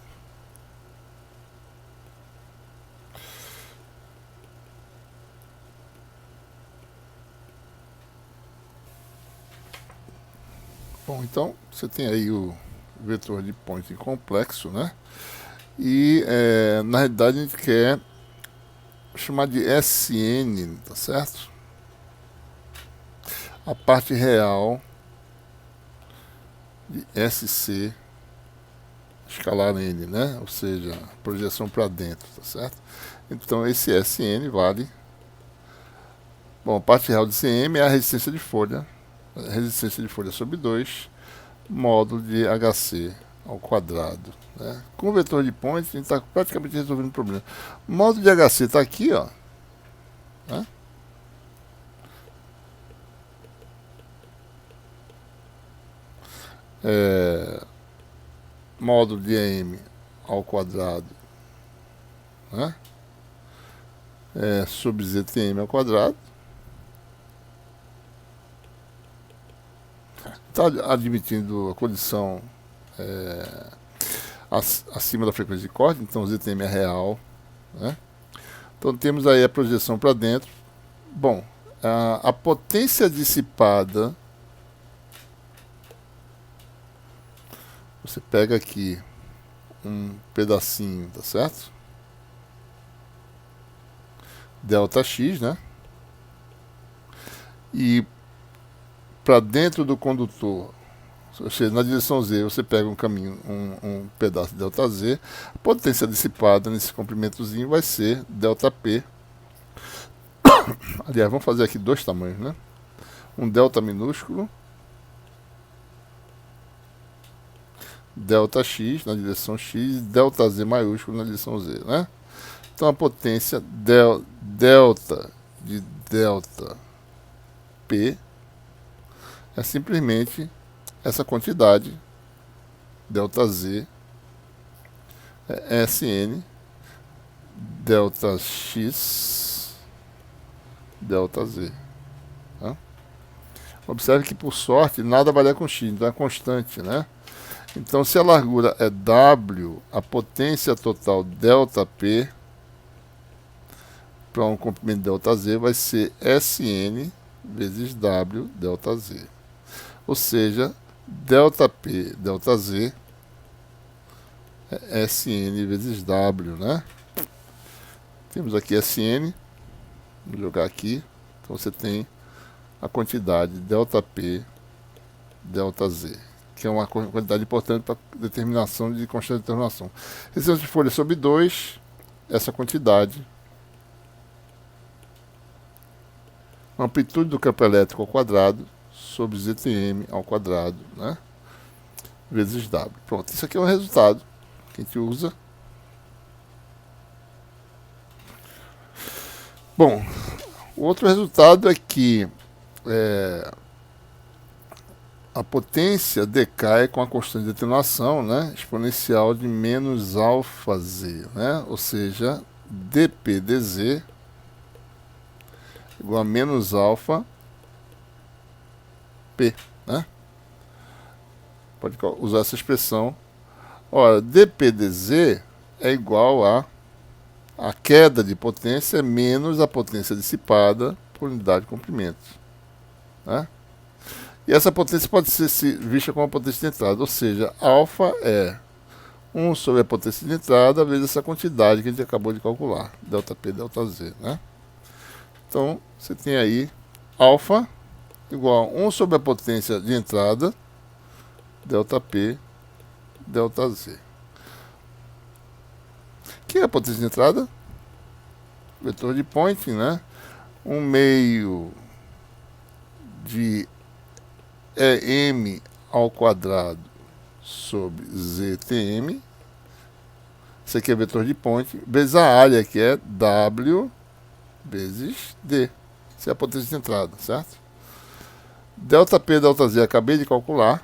Bom, então você tem aí o vetor de Poynting complexo, né? E na realidade a gente quer chamar de SN, tá certo? A parte real de SC escalar N, né? Ou seja, projeção para dentro, tá certo? Então esse SN vale. Bom, a parte real de CM é a resistência de folha. A resistência de folha sobre 2, módulo de HC ao quadrado. Né? Com o vetor de Poynting, a gente está praticamente resolvendo o problema. O módulo de HC está aqui, ó. Né? Módulo de M ao quadrado, né? Sobre ZTM ao quadrado. Está admitindo a condição acima da frequência de corte, então o ZTM é real. Né? Então temos aí a projeção para dentro. Bom, a potência dissipada, você pega aqui um pedacinho, tá certo? Delta X, né? E para dentro do condutor, ou seja, na direção Z, você pega um caminho, um pedaço de delta Z, a potência dissipada nesse comprimentozinho vai ser delta P. Aliás, vamos fazer aqui dois tamanhos, né? Um delta minúsculo, delta X na direção X, delta Z maiúsculo na direção Z, né? Então a potência delta de delta P é simplesmente essa quantidade, delta Z, SN, delta X, delta Z. Tá? Observe que, por sorte, nada varia com X, então é constante, né? Então, se a largura é W, a potência total delta P para um comprimento delta Z vai ser SN vezes W delta Z. Ou seja, delta P delta Z é SN vezes W, né? Temos aqui SN, vou jogar aqui, então você tem a quantidade delta P delta Z, que é uma quantidade importante para determinação de constante de determinação. Resistência de folha sobre 2, essa quantidade. Amplitude do campo elétrico ao quadrado sobre ZTM ao quadrado, né? Vezes W. Pronto, isso aqui é o resultado que a gente usa. Bom, o outro resultado é que a potência decai com a constante de atenuação, né, exponencial de menos alfa z, né, ou seja, dp dz igual a menos alfa p, né? Pode usar essa expressão. Ora, dp dz é igual a queda de potência menos a potência dissipada por unidade de comprimento, né? E essa potência pode ser vista como a potência de entrada, ou seja, alfa é 1 sobre a potência de entrada vezes essa quantidade que a gente acabou de calcular, ΔP, ΔZ, né? Então, você tem aí alfa igual a 1 sobre a potência de entrada, ΔP, ΔZ. O que é a potência de entrada? Vetor de Poynting, né? 1 meio de EM ao quadrado sobre ZTM. Isso aqui é vetor de Poynting, vezes a área, que é W vezes D. Isso é a potência de entrada, certo? ΔP, ΔZ, acabei de calcular.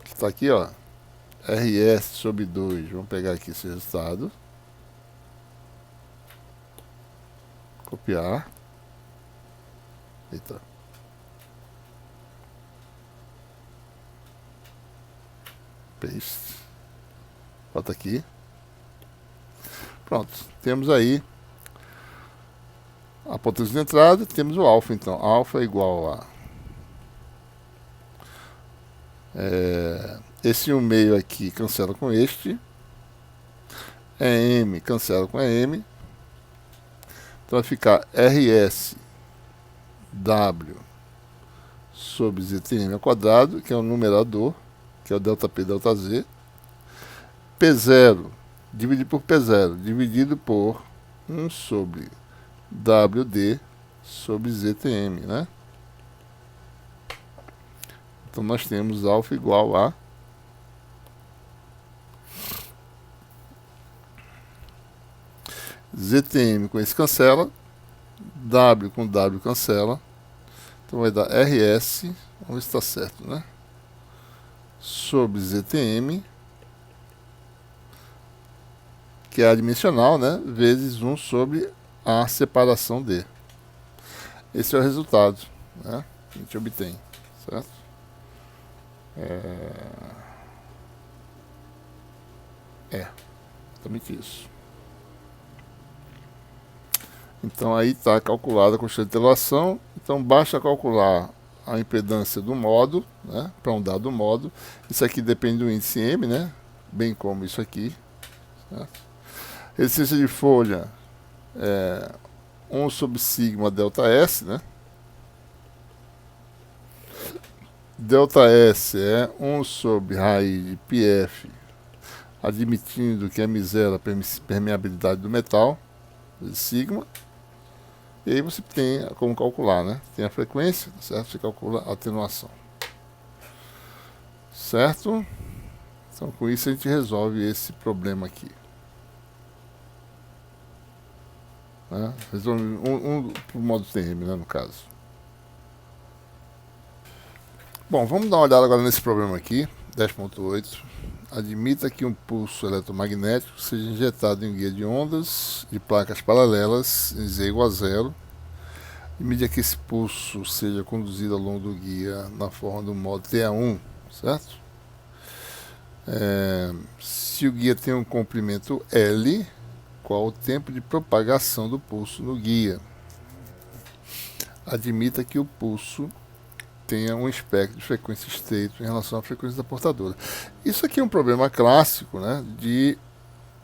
Está aqui, ó. RS sobre 2. Vamos pegar aqui esse resultado. Copiar. Eita. Paste. Bota aqui. Pronto. Temos aí a potência de entrada. Temos o alfa, então. Alfa é igual a... esse 1 meio aqui cancela com este. EM cancela com EM. Então vai ficar RS W sobre ZTM ao quadrado, que é o numerador, que é o ΔP, ΔZ. P0 dividido por P0, dividido por 1 sobre WD sobre ZTM, né? Então nós temos alfa igual a ZTM com esse cancela, W com W cancela, então vai dar RS, vamos ver se está certo, né? Sobre ZTM, que é adimensional, né? Vezes 1 sobre a separação D. Esse é o resultado, né? Que a gente obtém, certo? Exatamente isso. Então aí está calculada a constante de atenuação. Então basta calcular a impedância do modo, né, para um dado modo. Isso aqui depende do índice M, né, bem como isso aqui. Certo? Resistência de folha é 1 sobre sigma delta S, né? Delta S é 1 sobre raiz de πf, admitindo que m zero a permeabilidade do metal, vezes sigma. E aí você tem como calcular, né? Tem a frequência, certo? Você calcula a atenuação. Certo? Então com isso a gente resolve esse problema aqui. Né? Resolve pro modo TM, né, no caso. Bom, vamos dar uma olhada agora nesse problema aqui, 10.8. Admita que um pulso eletromagnético seja injetado em guia de ondas de placas paralelas em Z igual a zero, e medida que esse pulso seja conduzido ao longo do guia na forma do modo TA1, certo? Se o guia tem um comprimento L, qual o tempo de propagação do pulso no guia? Admita que o pulso tenha um espectro de frequência estreito em relação à frequência da portadora. Isso aqui é um problema clássico, né, de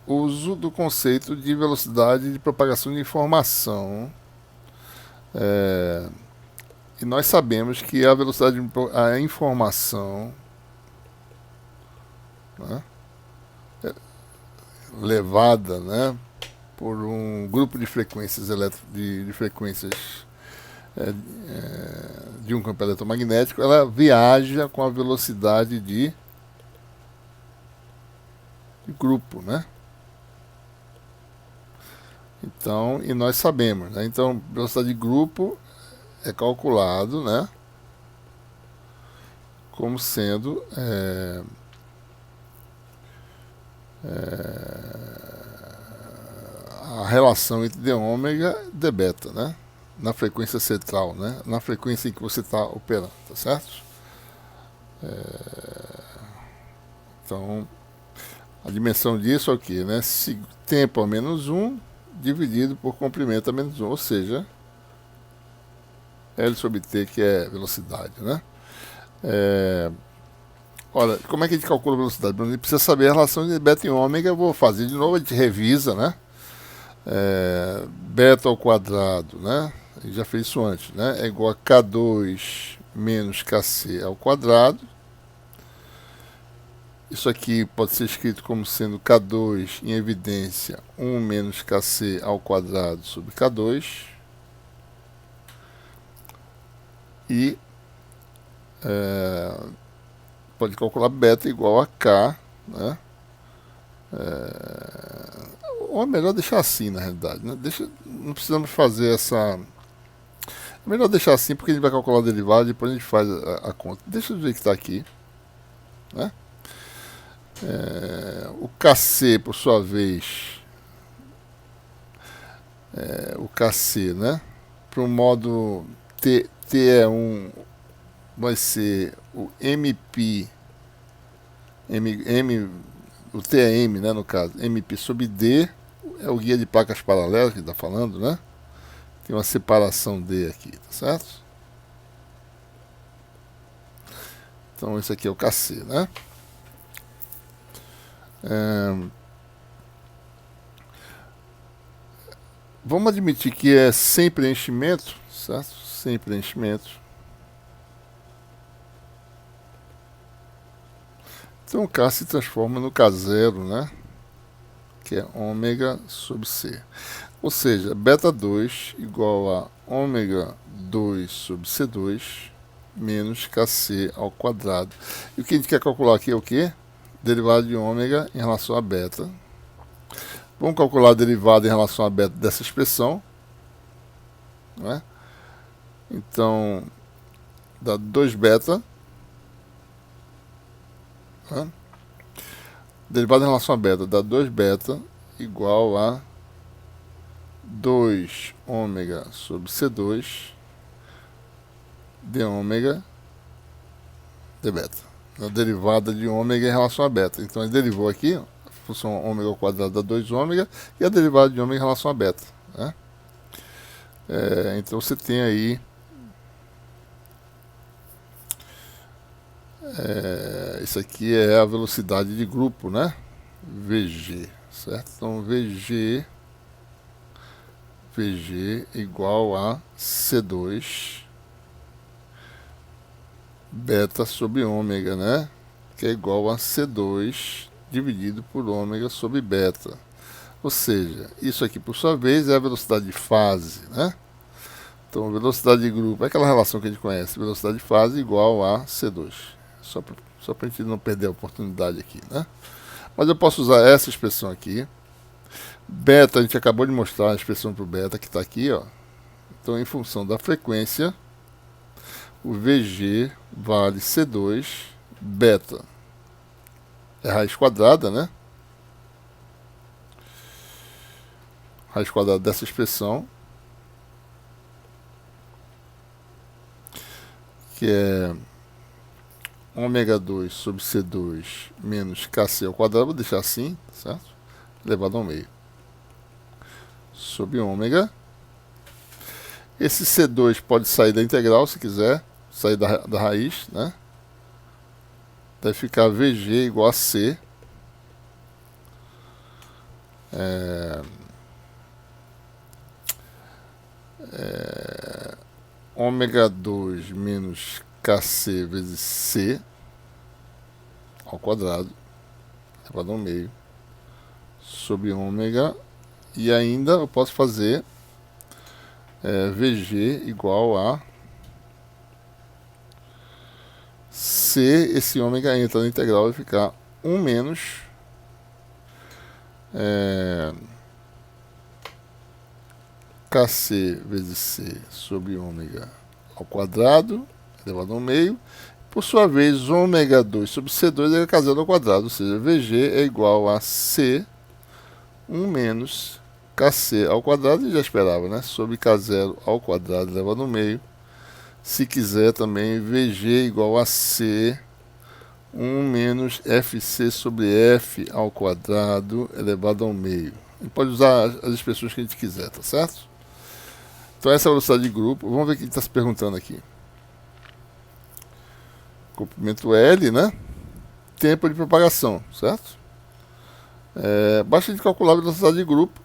uso do conceito de velocidade de propagação de informação. E nós sabemos que a velocidade de a informação, né, é levada, né, por um grupo de frequências de frequências de um campo eletromagnético, ela viaja com a velocidade de grupo, né? Então, e nós sabemos, né? Então, velocidade de grupo é calculado, né, como sendo a relação entre d ômega e d beta, né, na frequência central, né, na frequência em que você está operando, tá certo? Então, a dimensão disso é o que, né? Tempo a menos 1 dividido por comprimento a menos 1, ou seja, L sobre T, que é velocidade, né? Olha, como é que a gente calcula a velocidade? A gente precisa saber a relação de beta e ômega. Eu vou fazer de novo, a gente revisa, né? Beta ao quadrado, né? A gente já fez isso antes, né? É igual a K2 menos KC ao quadrado. Isso aqui pode ser escrito como sendo K2 em evidência 1 menos KC ao quadrado sobre K2. E pode calcular beta igual a K, né? Ou é melhor deixar assim, na realidade, né? Não precisamos fazer essa... É melhor deixar assim, porque a gente vai calcular a derivada e depois a gente faz a conta. Deixa eu ver que está aqui, né? O KC, por sua vez, o KC, né? Para o modo T é 1, vai ser o MP, o T é M, né, no caso, MP sobre D, é o guia de placas paralelas que está falando, né? Tem uma separação D aqui, tá certo? Então esse aqui é o KC, né? Vamos admitir que é sem preenchimento, certo? Sem preenchimento. Então o K se transforma no K0, né? Que é ômega sobre C. Ou seja, beta 2 igual a ômega 2 sobre C2 menos KC ao quadrado. E o que a gente quer calcular aqui é o quê? Derivada de ômega em relação a beta. Vamos calcular a derivada em relação a beta dessa expressão, né? Então, dá 2 beta, né? Derivada em relação a beta dá 2 beta igual a 2 ômega sobre C2 de ômega de beta. A derivada de ômega em relação a beta. Então, ele derivou aqui, a função ômega ao quadrado dá 2 ômega, e a derivada de ômega em relação a beta, né? Então, você tem aí isso aqui é a velocidade de grupo, né? VG, certo? Então, VG igual a C2 beta sobre ômega, né? Que é igual a C2 dividido por ômega sobre beta. Ou seja, isso aqui, por sua vez, é a velocidade de fase, né? Então, velocidade de grupo é aquela relação que a gente conhece. Velocidade de fase igual a C2. Só para a gente não perder a oportunidade aqui, né? Mas eu posso usar essa expressão aqui. Beta, a gente acabou de mostrar a expressão para o beta, que está aqui, ó. Então, em função da frequência, o VG vale C2 beta. É raiz quadrada, né? Raiz quadrada dessa expressão, que é ômega 2 sobre C2 menos KC ao quadrado, vou deixar assim, certo? Elevado ao meio. Sobre ômega. Esse C2 pode sair da integral, se quiser, sair da raiz, né? Vai ficar VG igual a C. Ômega 2 menos KC vezes C ao quadrado, elevado ao meio, sobre ômega, e ainda eu posso fazer VG igual a C, esse ômega entra na integral e vai ficar 1 menos KC vezes C sobre ômega ao quadrado elevado ao meio. Por sua vez, ômega 2 sobre C2 é K0 ao quadrado, ou seja, VG é igual a C 1 menos KC ao quadrado, e já esperava, né? Sobre K0 ao quadrado elevado ao meio. Se quiser também, VG igual a C 1 menos FC sobre F ao quadrado elevado ao meio. A gente pode usar as expressões que a gente quiser, tá certo? Então essa é a velocidade de grupo. Vamos ver o que está se perguntando aqui. Comprimento L, né? Tempo de propagação, certo? Basta a gente calcular a velocidade de grupo,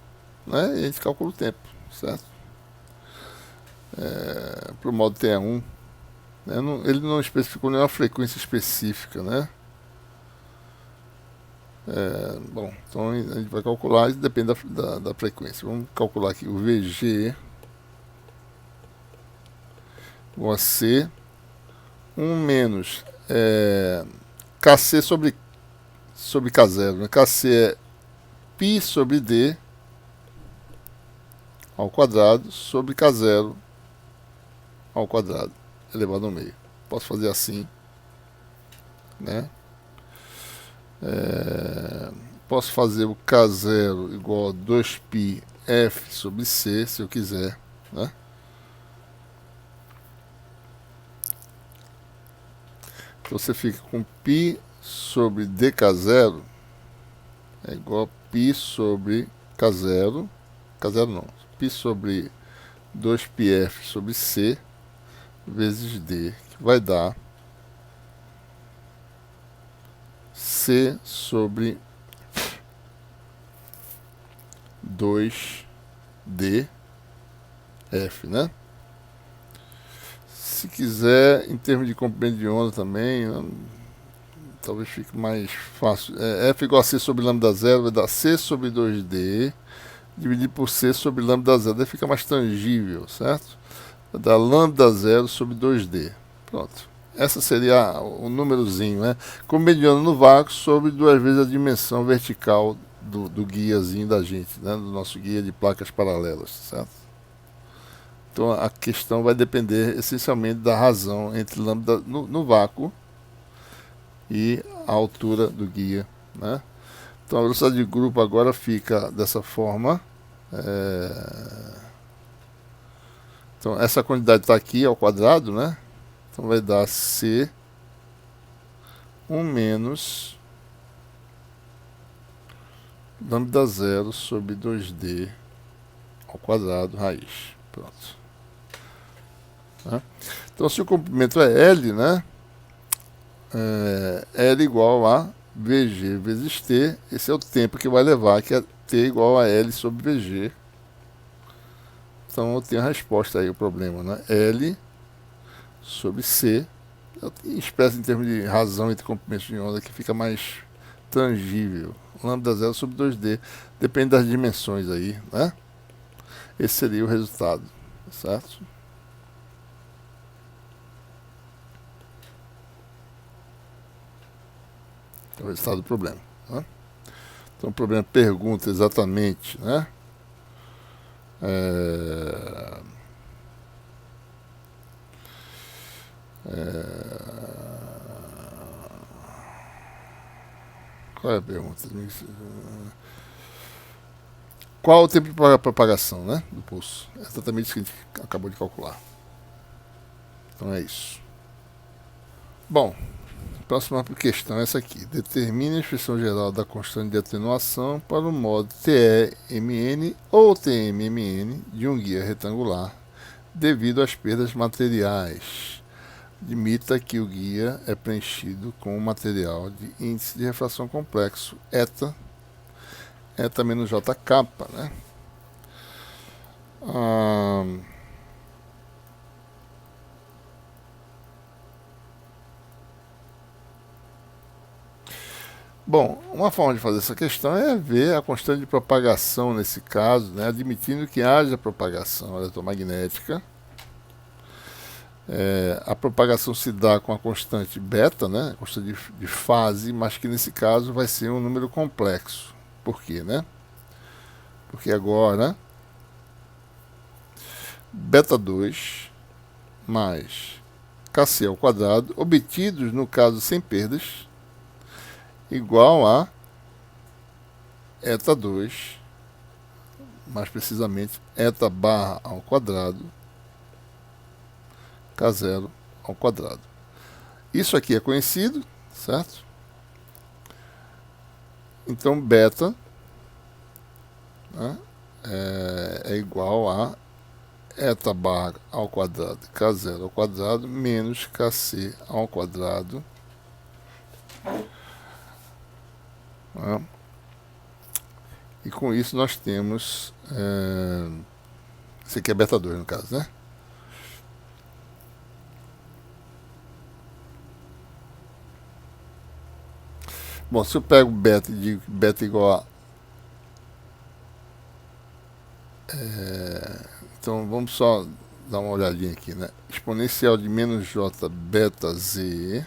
né? E a gente calcula o tempo, certo? Para o modo TA1, né? Ele não especificou nenhuma frequência específica, né? Bom, então a gente vai calcular, isso depende da frequência. Vamos calcular aqui o VG igual a C 1 menos KC sobre K0, né? KC é π sobre D ao quadrado sobre K0 ao quadrado elevado ao meio. Posso fazer assim, né? Posso fazer o K0 igual a 2π F sobre C, se eu quiser, né? Então você fica com π sobre dk0 é igual a π sobre K0, K0 não, π sobre 2πf sobre C vezes D, que vai dar C sobre 2DF, né? Se quiser, em termos de comprimento de onda também, talvez fique mais fácil. F igual a C sobre lambda 0 vai dar C sobre 2D dividido por C sobre lambda 0. Daí fica mais tangível, certo? Vai dar lambda 0 sobre 2D. Pronto. Essa seria o númerozinho, né? Comprimento de onda no vácuo sobre 2 vezes a dimensão vertical do guiazinho da gente, né? Do nosso guia de placas paralelas, certo? Então a questão vai depender essencialmente da razão entre lambda no vácuo e a altura do guia, né? Então a velocidade de grupo agora fica dessa forma. Então essa quantidade está aqui ao quadrado, né? Então vai dar C 1 menos lambda 0 sobre 2D ao quadrado raiz. Pronto. Então se o comprimento é L, né? L igual a VG vezes T. Esse é o tempo que vai levar, que é T igual a L sobre VG. Então eu tenho a resposta aí, o problema, né? L sobre C. Eu expresso em termos de razão entre comprimentos de onda, que fica mais tangível. Lambda 0 sobre 2D. Depende das dimensões aí, né? Esse seria o resultado, certo? É o resultado do problema, né? Então o problema pergunta exatamente, né? Qual é a pergunta? Qual o tempo de propagação, né, do pulso? É exatamente isso que a gente acabou de calcular. Então é isso. Bom, próxima questão é essa aqui. Determine a expressão geral da constante de atenuação para o modo TEMN ou TMMN de um guia retangular devido às perdas materiais. Admita que o guia é preenchido com um material de índice de refração complexo eta menos JK, né? Bom, uma forma de fazer essa questão é ver a constante de propagação nesse caso, né? Admitindo que haja propagação eletromagnética. A propagação se dá com a constante beta, né? A constante de fase, mas que nesse caso vai ser um número complexo. Por quê, né? Porque agora beta 2 mais kc ao quadrado, obtidos, no caso, sem perdas, igual a eta 2, mais precisamente, eta barra ao quadrado, K0 ao quadrado. Isso aqui é conhecido, certo? Então, beta, né, é igual a eta barra ao quadrado, K0 ao quadrado, menos Kc ao quadrado, né? E com isso nós temos, isso aqui é beta 2 no caso, né? Bom, se eu pego beta e digo que beta é igual a... então vamos só dar uma olhadinha aqui, né? Exponencial de menos j beta z,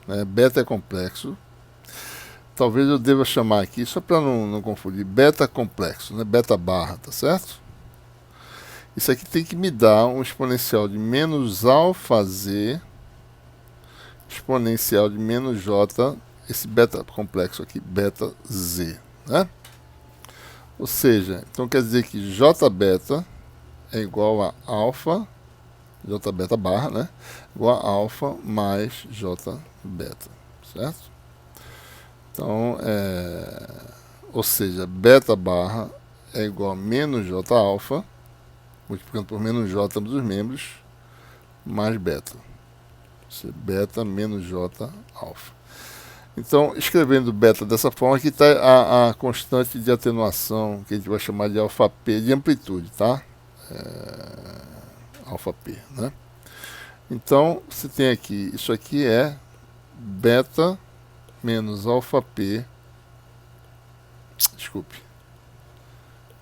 né? Beta é complexo. Talvez eu deva chamar aqui, só para não confundir, beta complexo, né? Beta barra, tá certo? Isso aqui tem que me dar um exponencial de menos alfa z, exponencial de menos j, esse beta complexo aqui, beta z, né? Ou seja, então quer dizer que j beta é igual a alfa, j beta barra, né? Igual a alfa mais j beta, certo? Então, ou seja, beta barra é igual a menos j alfa, multiplicando por menos j ambos os membros, mais beta. Ou seja, beta menos j alfa. Então, escrevendo beta dessa forma, aqui está a constante de atenuação, que a gente vai chamar de alfa p de amplitude, tá? Alfa p, né? Então, você tem aqui, isso aqui é beta menos alfa p, desculpe,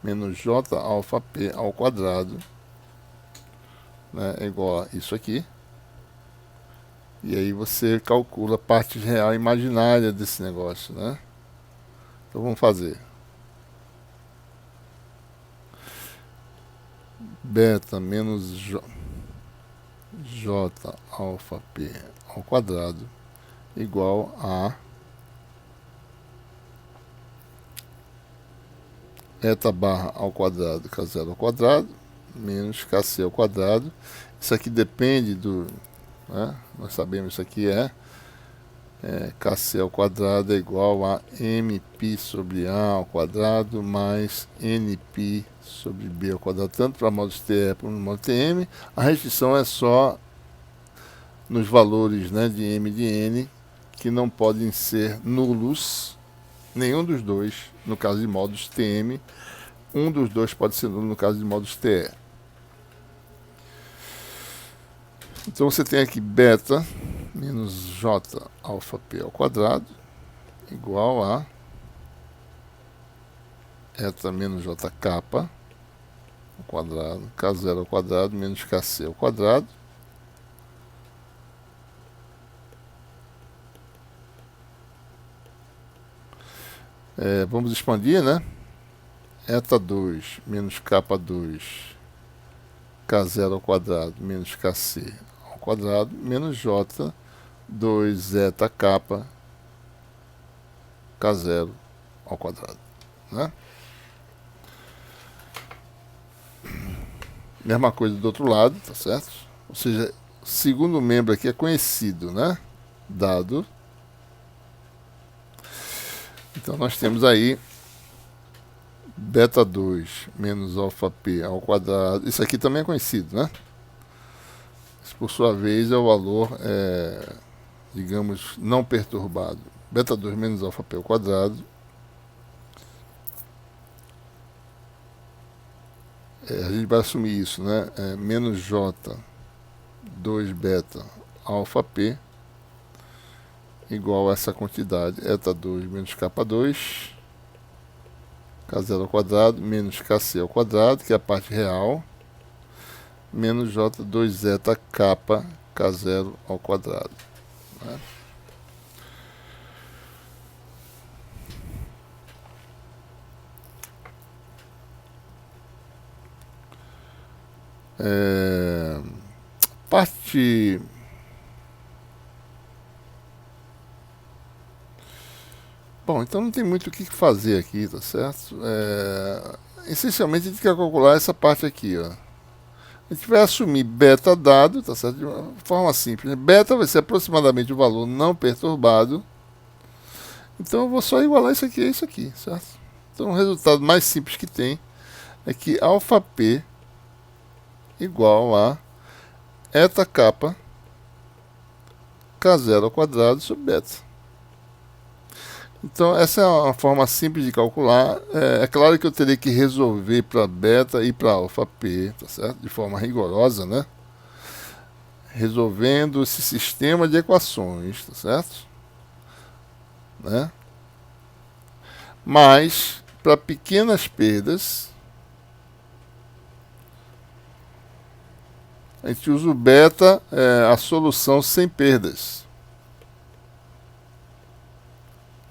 menos j alfa p ao quadrado, né, é igual a isso aqui. E aí você calcula a parte real e imaginária desse negócio, né? Então vamos fazer. Beta menos j alfa p ao quadrado igual a eta barra ao quadrado, K0 ao quadrado, menos Kc ao quadrado. Isso aqui depende do... né? Nós sabemos isso aqui Kc ao quadrado é igual a mπ sobre a ao quadrado mais nπ sobre b ao quadrado, tanto para modos TE como no modo TM. A restrição é só nos valores, né, de m e de n, que não podem ser nulos, nenhum dos dois, no caso de modos TM, um dos dois pode ser nulo no caso de modos TE. Então você tem aqui beta menos j alfa p ao quadrado igual a eta menos j kappa ao quadrado, K0 ao quadrado menos Kc ao quadrado. Vamos expandir, né? Eta 2 menos kappa 2, K0 ao quadrado menos Kc ao quadrado menos j 2 eta kappa K0 ao quadrado, né? Mesma coisa do outro lado, tá certo? Ou seja, o segundo membro aqui é conhecido, né? Dado. Então nós temos aí beta 2 menos alfa p ao quadrado. Isso aqui também é conhecido, né? Isso, por sua vez, é o valor, digamos, não perturbado. Beta 2 menos alfa p ao quadrado. A gente vai assumir isso, né? Menos j 2 beta alfa p igual a essa quantidade, eta 2 menos kappa 2, K0 ao quadrado, menos Kc ao quadrado, que é a parte real, menos j 2 eta kappa K0 ao quadrado, né? É, parte... Bom, então não tem muito o que fazer aqui, tá certo? Essencialmente a gente quer calcular essa parte aqui, ó. A gente vai assumir beta dado, tá certo? De uma forma simples, né? Beta vai ser aproximadamente o valor não perturbado. Então eu vou só igualar isso aqui a isso aqui, certo? Então o resultado mais simples que tem é que alfa p igual a eta kappa k0 ao quadrado sobre beta. Então essa é uma forma simples de calcular. É claro que eu teria que resolver para beta e para alfa p, tá certo? De forma rigorosa, né? Resolvendo esse sistema de equações, tá certo? Né? Mas para pequenas perdas a gente usa o beta, a solução sem perdas.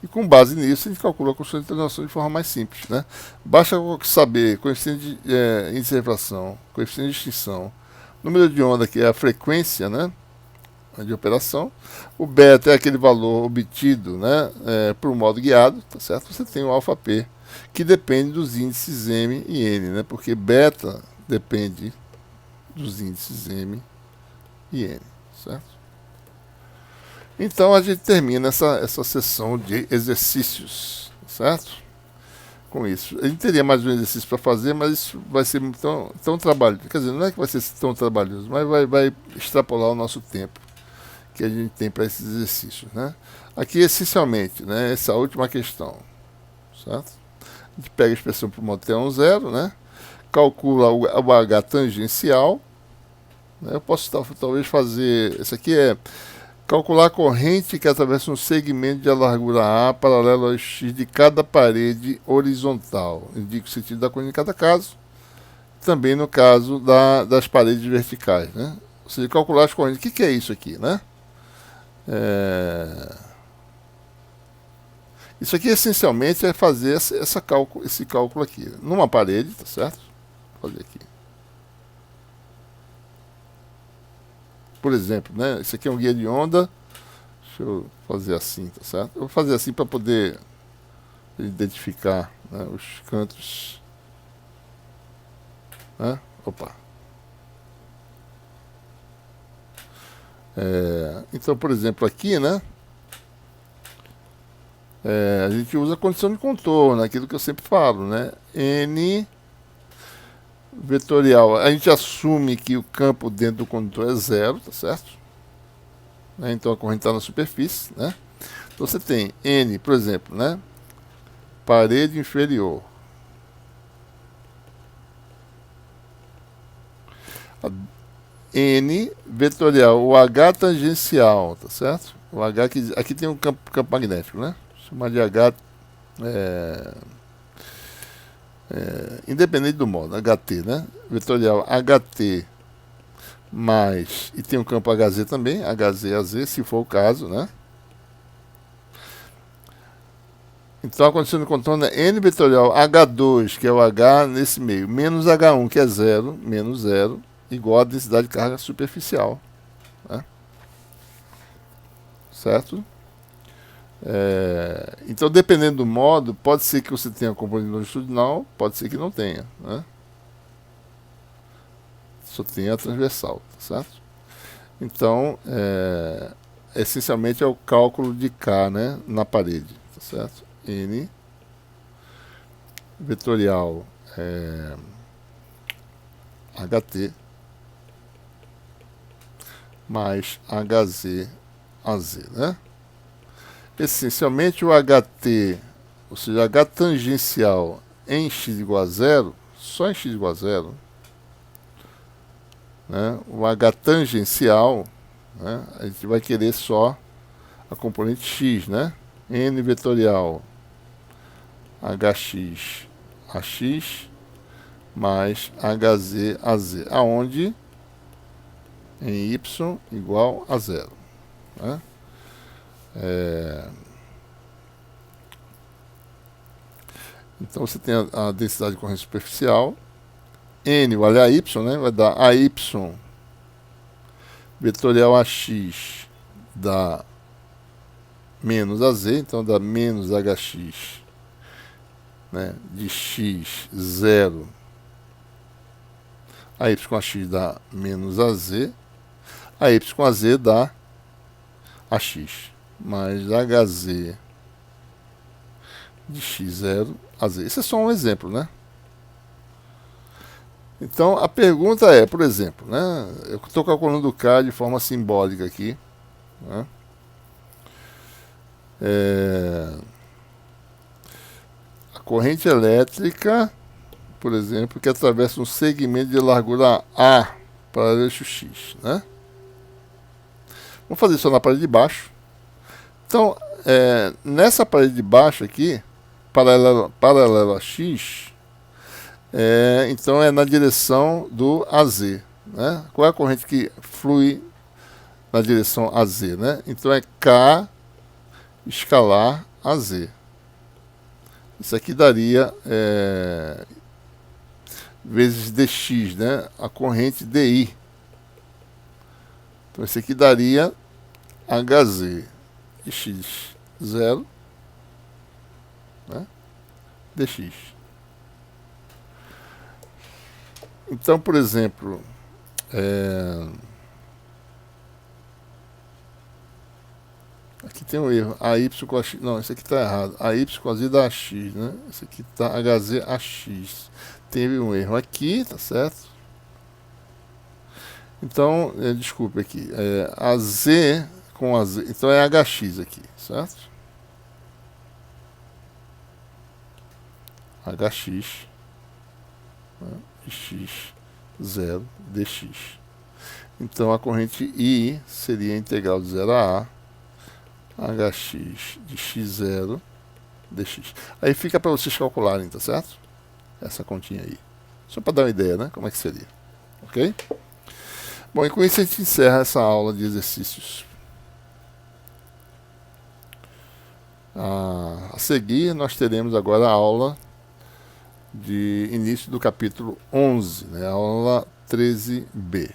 E com base nisso, a gente calcula a constante de translação de forma mais simples. Né? Basta saber coeficiente de índice de refração, coeficiente de extinção, número de onda, que é a frequência, né, de operação. O beta é aquele valor obtido, né, por modo guiado, tá certo? Você tem o alfa p, que depende dos índices m e n, né, porque beta depende dos índices m e n, certo? Então a gente termina essa sessão de exercícios, certo? Com isso. A gente teria mais um exercício para fazer, mas isso vai ser tão trabalhoso. Quer dizer, não é que vai ser tão trabalhoso, mas vai extrapolar o nosso tempo que a gente tem para esses exercícios, né? Aqui, essencialmente, né, essa última questão, certo? A gente pega a expressão para o modo T1 zero, né? Calcula o H tangencial. Né? Eu posso talvez fazer... Esse aqui é... Calcular a corrente que atravessa um segmento de largura A paralelo ao X de cada parede horizontal. Indica o sentido da corrente em cada caso. Também no caso das paredes verticais. Né? Ou seja, calcular as correntes. O que é isso aqui? Né? Isso aqui essencialmente é fazer esse cálculo aqui. Numa parede, tá certo? Vou fazer aqui. Por exemplo, né? Isso aqui é um guia de onda. Deixa eu fazer assim, tá certo? Eu vou fazer assim para poder identificar, né, os cantos. Né? Opa. Então, por exemplo, aqui, né? A gente usa a condição de contorno, aquilo que eu sempre falo, né? N vetorial. A gente assume que o campo dentro do condutor é zero, tá certo? Então a corrente está na superfície, né? Então você tem N, por exemplo, né? Parede inferior. N vetorial, o H tangencial, tá certo? O H aqui tem um campo magnético, né? Vou chamar de H independente do modo, HT, né? Vetorial HT mais, e tem um campo HZ também, HZ, AZ, se for o caso, né? Então a condição de contorno é N vetorial H2, que é o H nesse meio, menos H1, que é zero, menos zero, igual a densidade de carga superficial. Né? Certo? Então, dependendo do modo, pode ser que você tenha componente longitudinal, pode ser que não tenha. Né? Só tem a transversal, tá certo? Então, essencialmente é o cálculo de K, né, na parede, tá certo? N vetorial HT mais HZ AZ, né? Essencialmente o HT, ou seja, H tangencial em x igual a zero, só em x igual a zero, né? O H tangencial, né? A gente vai querer só a componente x, né? N vetorial hx ax mais hz az, aonde em y igual a zero. Né? Então você tem a densidade de corrente superficial N vale a Y, né? Vai dar AY vetorial AX dá menos AZ, então dá menos HX, né, de X, 0. A Y com AX dá menos AZ. A Y com AZ dá AX, mais HZ de X0 AZ. Esse é só um exemplo, né? Então, a pergunta é, por exemplo, né, eu estou calculando o K de forma simbólica aqui, né? A corrente elétrica, por exemplo, que atravessa um segmento de largura A para o eixo X, né? Vamos fazer isso na parede de baixo. Então, nessa parede de baixo aqui, paralelo a X, então é na direção do AZ, né? Qual é a corrente que flui na direção AZ, né? Então é K escalar AZ. Isso aqui daria vezes dx, né? A corrente DI. Então isso aqui daria HZ de x0, né? dx. Então, por exemplo, aqui tem um erro. AY com AX. Não, isso aqui está errado. AY com AZ dá AX, né? Isso aqui está HZ AX. Teve um erro aqui, tá certo? Então, desculpe aqui. AZ com AZ. Então é HX aqui, certo? HX, né? X0 dx. Então a corrente I seria a integral de 0 a HX de x0 dx. Aí fica para vocês calcularem, tá certo? Essa continha aí. Só para dar uma ideia, né? Como é que seria. Ok? Bom, e com isso a gente encerra essa aula de exercícios. A seguir, nós teremos agora a aula de início do capítulo 11, né? A aula 13b.